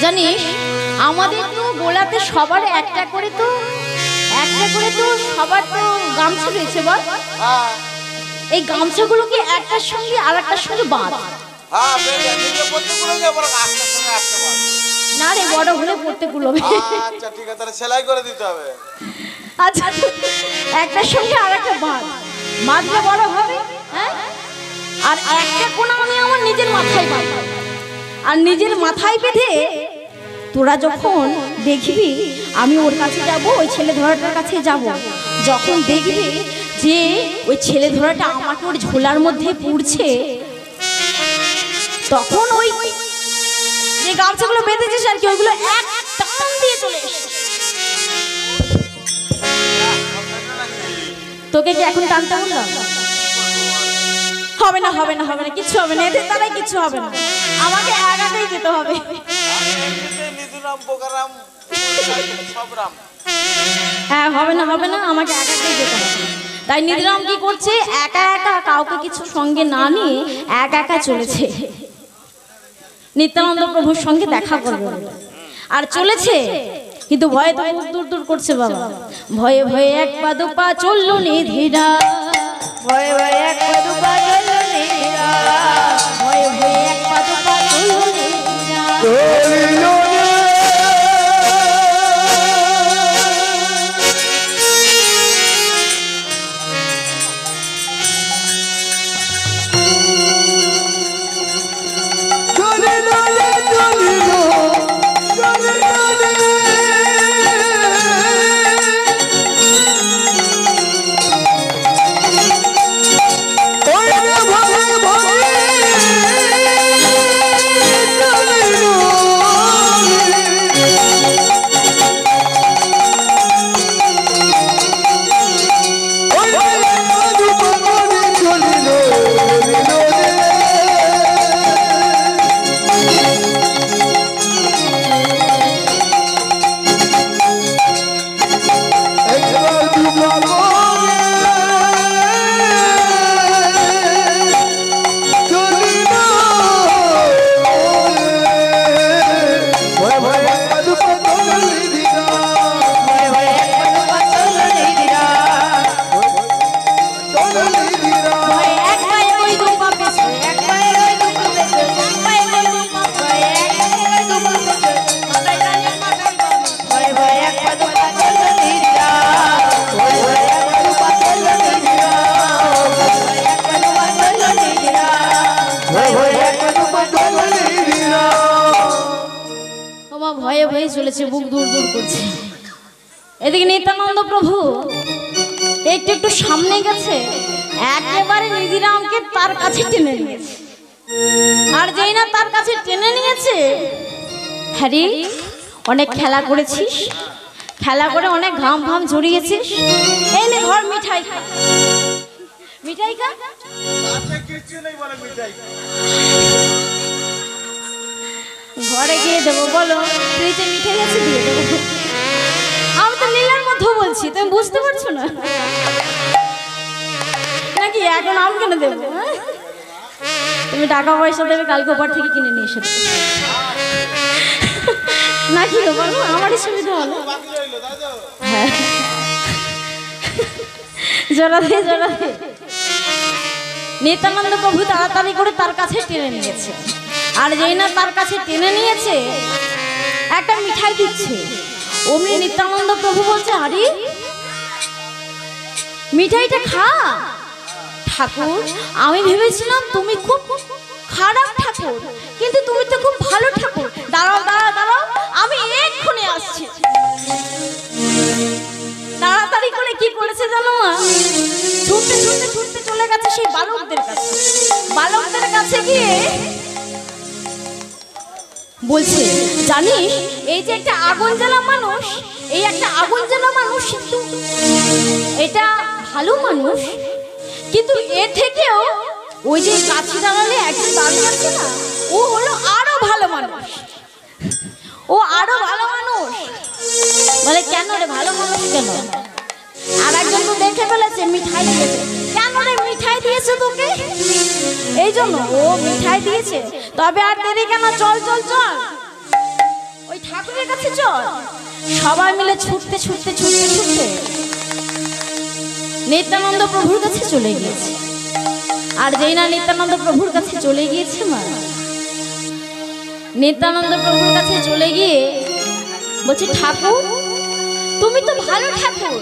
Speaker 1: জানিস আমাদের তো গোলাতে সবার একটা করে তো সবার তো গামছা রয়েছে বল। এই গামছাগুলোকে একটার সঙ্গে আর একটার সঙ্গে বাঁধ। না রে বড় হলে পড়তে গুলোবে।
Speaker 4: আচ্ছা ঠিক আছে, তাহলে সেলাই করে দিতে হবে।
Speaker 1: আচ্ছা একটার সঙ্গে আর একটা বাঁধ, বাঁধলে বড় হবে। হ্যাঁ আর একটা কোণা আমি আমার নিজের মাথায় বাঁধব, আর নিজের মাথায় বেঁধে তোরা যখন দেখবি আমি ওর কাছে যাব, ওই ছেলে ধরাটার কাছে যাব, যখন দেখবি যে ওই ছেলে ধরাটা আমাকে ওর ঝোলার মধ্যে পুড়ছে, তখন ওই যে গামছাগুলো বেঁধেছিস আর কি ওইগুলো এক টান দিয়ে চলে এসে। তোকে কি এখন টানতে বললাম? হবে না হবে না হবে না, কিছু হবে না, এদের দ্বারাই কিছু হবে না, আমাকে একাই যেতে হবে। হ্যাঁ হবে না হবে না, আমাকে একাই যেতে হবে। তাই নিধিরাম কি করছে, একা একা কাউকে কিছু সঙ্গে না নিয়ে একা চলেছে নিত্যানন্দ প্রভুর সঙ্গে দেখা করবে আর চলেছে। কিন্তু ভয়ে তো দূর দূর করছে বাবা, ভয়ে ভয়ে এক পা দু পা চললো নিধিরা,
Speaker 3: ভয়ে ভয়ে এক পা দু পা চললো নিধিরা,
Speaker 1: ভয়ে ভয়ে এক পা দু পা চললো নিধিরা। ভয়ে ভয়ে চলেছে, বুক দূর দূর করছে। এদিকে নিত্যানন্দ প্রভু একটু একটু সামনে গেছে, একেবারে নিধিরামকে তার কাছে টেনে নিয়েছে। আর যেই না তার কাছে টেনে নিয়েছে, হ্যারি অনেক খেলা করেছিস, খেলা করে অনেক ঘাম ঘাম ঝরিয়েছিস, এই নে ঘর মিঠাই খা, মিঠাই খা। ঘরে গিয়ে দেবো বলো, ফ্রিজে মিঠাই আছে দিয়ে দেবো। আমি তো লীলার মধ্যে বলছি, তুমি বুঝতে পারছো না নাকি? এখন আম কেন দেবো? তুমি টাকা পয়সা দেবে, কালকে ওপর থেকে কিনে নিয়ে এসে দেবে নাকি গো বলো, আমারই সুবিধা হলো। হ্যাঁ জোড়া দে জোড়া দে। নিত্যানন্দ প্রভু তাড়াতাড়ি করে তার কাছে টেনে নিয়েছে, আর যেই না তার কাছে টেনে নিয়েছে একটা মিঠাই দিচ্ছে, অমনি নিত্যানন্দ প্রভু বলছে আরে মিঠাইটা খা। ঠাকুর আমি ভেবেছিলাম তুমি খুব খারাপ ঠাকুর, কিন্তু তুমি তো খুব ভালো ঠাকুর। দাঁড়াও দাঁড়াও দাঁড়াও, আমি করেছে জানো মা? ছুটতে ছুটতে ছুটতে চলে গেছে সেই বালকদের কাছে। বালকদের কাছে গিয়ে বলছে, জানিস এই যে একটা আগুন জ্বালা মানুষ, এই একটা আগুন জ্বালা মানুষ, কিন্তু এটা ভালো মানুষ, কিন্তু এর থেকেও ওই যে গাছি দাঁড়ালে একজন দাঁড়িয়ে আছে না, ও হলো আরো ভালো মানুষ, ও আরো ভালো মানুষ। বলে কেন রে ভালো মানুষ কেন? আর একজন তো দেখে ফেলেছে, মিঠাই দিয়েছে। কেন রে মিঠাই দিয়েছে তোকে? এই জন্য ও মিঠাই দিয়েছে। তবে আর দেরি কেন, চল চল চল ওই ঠাকুরের কাছে চল। সবাই মিলে ছুটতে ছুটতে ছুটতে ছুটতে নিত্যানন্দ প্রভুর কাছে চলে গিয়েছে। আর যেই না নিত্যানন্দ প্রভুর কাছে চলে গিয়েছে মা, নিত্যানন্দ প্রভুর কাছে চলে গিয়ে বলছে, ঠাকুর তুমি তো ভালো ঠাকুর,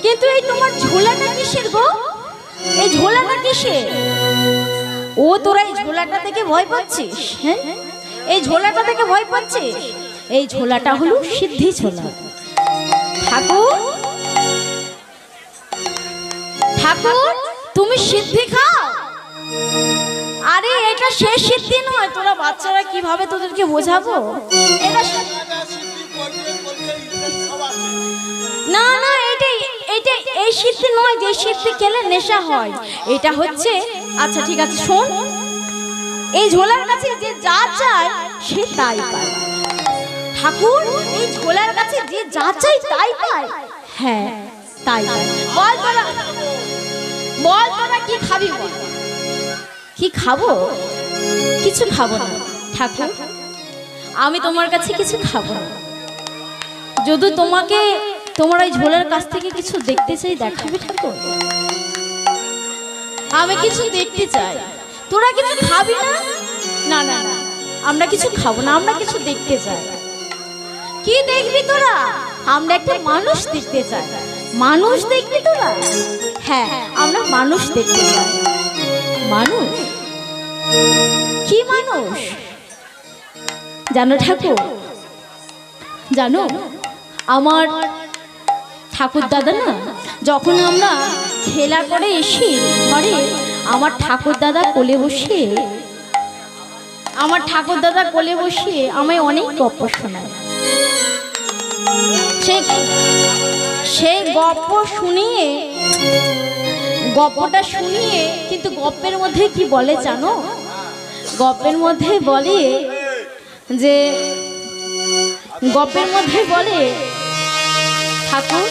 Speaker 1: কিন্তু এই তোমার ঝোলাটা কিসের গো? এই ঝোলাটা কিসের? ও তোরা এই ঝোলাটা থেকে ভয় পাচ্ছিস? হ্যাঁ, এই ঝোলাটা থেকে ভয় পাচ্ছিস? এই ঝোলাটা হলো সিদ্ধি ঝোলা। ঠাকুর ঠাকুর তুমি সিদ্ধি খাও। আরে এটা শেষ সিদ্ধি নয়, তোরা বাচ্চারা কিভাবে তোদেরকে বোঝাবো? এটা না না, এটা এই সিদ্ধি নয় যে সিদ্ধি খেলে নেশা হয়। এটা হচ্ছে, আচ্ছা ঠিক আছে শোন, এই ঝোলার কাছে যে যা চায় সে তাই পায়। ঠাকুর এই ঝোলার কাছে যে যা চাই তাই পায়? হ্যাঁ তাই পায়। বল তোরা কি খাবি? কি খাবো? কিছু খাবো না ঠাকুর, আমি তোমার কাছে কিছু খাবো না। যদি তোমাকে তোমার এই ঝোলার কাছ থেকে কিছু দেখতে চাই, দেখাবে ঠাকুর? আমি কিছু দেখতে চাই। তোরা কিছু খাবি না? না না না, আমরা কিছু খাবো না, আমরা কিছু দেখতে চাই। কি দেখবি তোরা? আমরা একটা মানুষ দেখতে চাই। মানুষ দেখবি তোরা? হ্যাঁ, আমরা মানুষ দেখতে চাই। মানুষ? কি মানুষ জানো ঠাকুর? জানো আমার ঠাকুর দাদা না, যখন আমরা খেলা করে এসে ঘরে, আমার ঠাকুর দাদা কোলে বসিয়ে, আমার ঠাকুর দাদা কোলে বসিয়ে আমায় অনেক গল্প শোনায়। সেই গল্প শুনিয়ে, গল্পটা শুনিয়ে, কিন্তু গল্পের মধ্যে কি বলে জানো? গল্পের মধ্যে বলে যে, গল্পের মধ্যে বলে, ঠাকুর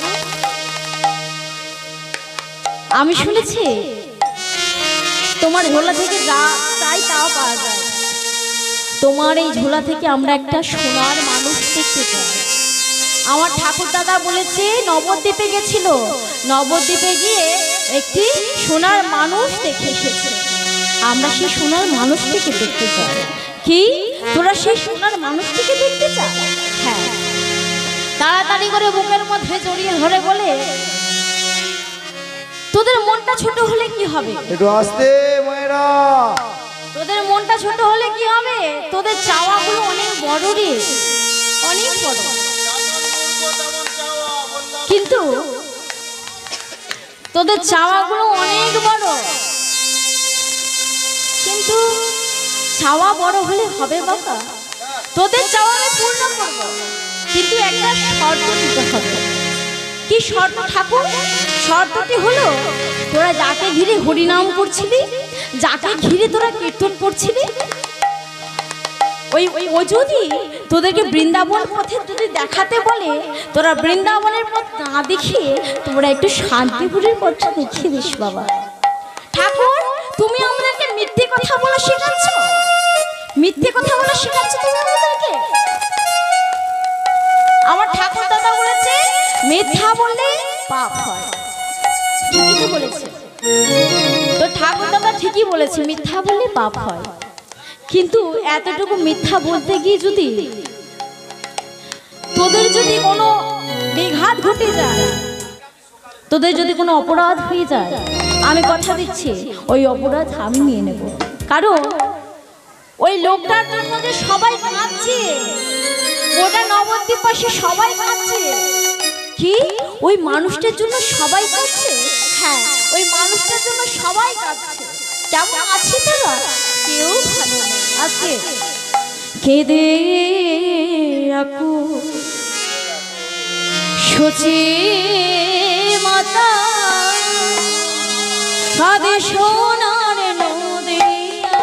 Speaker 1: আমি শুনেছি তোমার ঝোলা থেকে যা চাই তাও পাওয়া যায়। তোমার এই ঝোলা থেকে আমরা একটা সোনার মানুষ দেখতে চাই। আমার ঠাকুর দাদা বলেছে নবদ্বীপে গেছিল, নবদ্বীপে গিয়ে একটি সোনার মানুষ দেখে এসেছে। আমরা সেই সোনার মানুষটিকে দেখতে চাই। কি তোরা সেই সোনার মানুষটিকে দেখতে চাস? হ্যাঁ। তাড়াতাড়ি করে বুকের মধ্যে জড়িয়ে ধরে বলে, তোদের মনটা ছোট হলে কি হবে?
Speaker 2: একটু আস্তে মায়েরা।
Speaker 1: তোদের মনটা ছোট হলে কি হবে? তোদের চাওয়াগুলো অনেক বড় রে, অনেক বড়। কিন্তু তোদের চাওয়াগুলো অনেক বড়, কিন্তু চাওয়া বড় হলে হবে বাবা? তোদের চাওয়া আমি পূর্ণ করব, কিন্তু একটা শর্ত দিতে হবে। কি শর্ত ঠাকুর? শর্তটি হলো, তোরা যাকে ঘিরে হরিনাম করছিলি, যাকে ঘিরে তোরা কীর্তন করছিলি, ওই যদি তোদেরকে বৃন্দাবন পথে যদি দেখাতে বলে, তোরা বৃন্দাবনের পথ না দেখিয়ে তোরা একটু শান্তিপুরের পথটা দেখিয়ে দিস বাবা। ঠাকুর তুমি আমাদেরকে মিথ্যে কথা বলা শেখাচ্ছ, মিথ্যে কথা বলা শেখাচ্ছ তুমি আমাদেরকে। আমার ঠাকুর দাদা বলেছে মিথ্যা বললে পাপ হয়। ঠিকই তো বলেছে তো, ঠাকুর দাদা ঠিকই বলেছে মিথ্যা বললে পাপ হয়। কিন্তু এতটুকু মিথ্যা বলতে গিয়ে যদি তোদের যদি কোনো বিঘাত ঘটে যায়, তোদের যদি কোনো অপরাধ হয়ে যায়, আমি কথা দিচ্ছি ওই অপরাধ আমি নিয়ে নেব। কারণ ওই লোকটার জন্য যে সবাই কাঁদছে, ওটা নবদ্বীপ পাশে সবাই কাঁদছে। কি ওই মানুষটার জন্য সবাই কাঁদছে? হ্যাঁ, ওই মানুষটার জন্য সবাই কাঁদছে। কেমন আছে তারা? কেউ ভালো নেই। আজকে কেঁদে রাখো সচি মাতা, কাঁদে সোনার নদিয়া।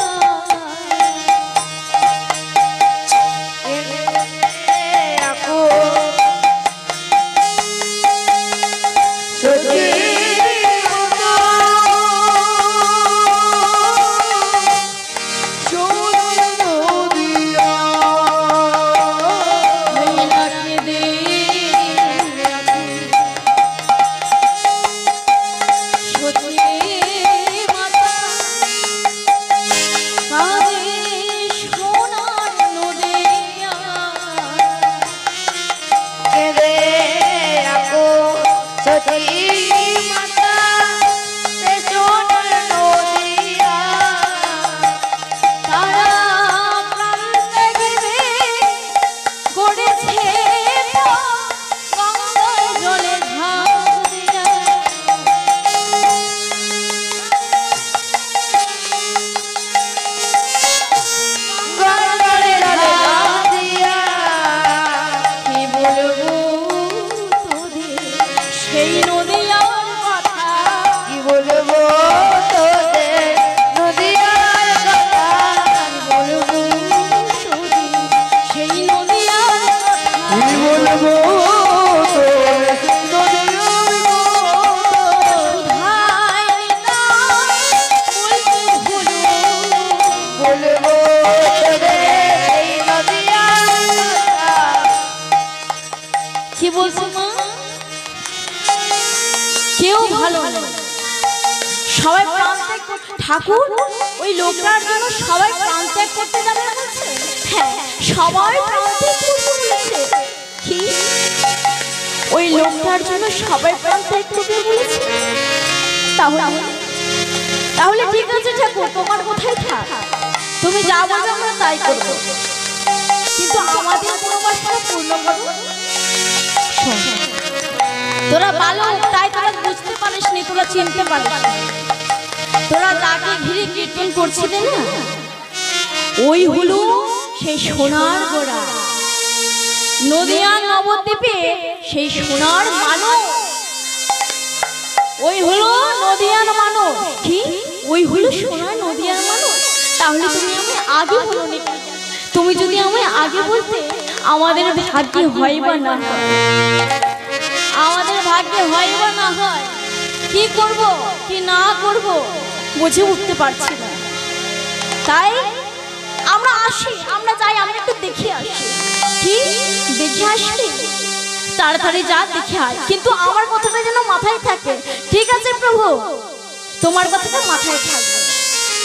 Speaker 1: কি বলছো মা? কেউ ভালো নেই, সবাই প্রাণ ত্যাগ করতে। ঠাকুর ওই লোকটার জন্য সবাই প্রাণ ত্যাগ করতে যাবে বলছে? হ্যাঁ, সবাই প্রাণ ত্যাগ করতে বলেছে। কি ওই লোকটার জন্য সবাই প্রাণ ত্যাগ করতে বলেছে? তাহলে ঠিক আছে ঠাকুর, তোমার কোথায় থাক, তুমি যা বলবে আমরা তাই করবো, কিন্তু আমাদের মনোবাসনা পূর্ণ করো। তোরা বালক, তাই তোরা বুঝতে পারিসনি, তোরা চিনতে পারিস। তোরা যাকে ঘিরে কীর্তন করছিলেন না, ওই হলো সেই সোনার গোড়া, নদিয়া নবদ্বীপে সেই সোনার মানুষ। ওই হলো নদিয়ার মানুষ। কি ওই হলো সোনার নদিয়ার মানুষ? তাহলে তুমি আমি আগে বলো নি? তুমি যদি আমি আগে বলতে, আমাদের ভাগ্যে হয় বা না হয়, আমাদের ভাগ্যে হয় বা না হয়, কি করব কি না করব বুঝে উঠতে পারছি না। তাই আমরা আসি, আমরা যাই, আমরা একটু দেখে আসি। কি দেখে আসবি? তাড়াতাড়ি যা, দেখে আয়, কিন্তু আমার কথাটা যেন মাথায় থাকে। ঠিক আছে প্রভু, তোমার কথাটা মাথায় থাকবে।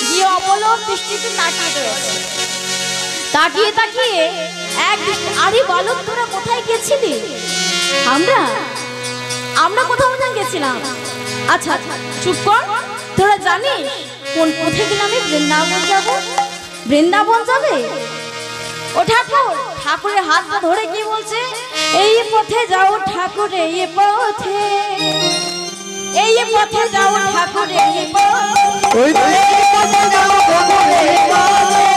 Speaker 1: গিয়ে অপলক দৃষ্টিতে তাকিয়ে রয়েছে, তাকিয়ে তাকিয়ে এক দৃষ্টি। আরে বালক, তোরা কোথায় গেছিলি? আমরা কোথাও না গেছিলাম। আচ্ছা চুপ কর, তোরা জানিস কোন পথে গেলে আমি বৃন্দাবন যাব? বৃন্দাবন যাবে? ও ঠাকুর, ঠাকুরের হাতটা ধরে কি বলছে? এই পথে যাও ঠাকুর, এই পথে, এই পথে যাও ঠাকুর, এই পথে,
Speaker 2: ওই পথে যাও ঠাকুর, এই পথে।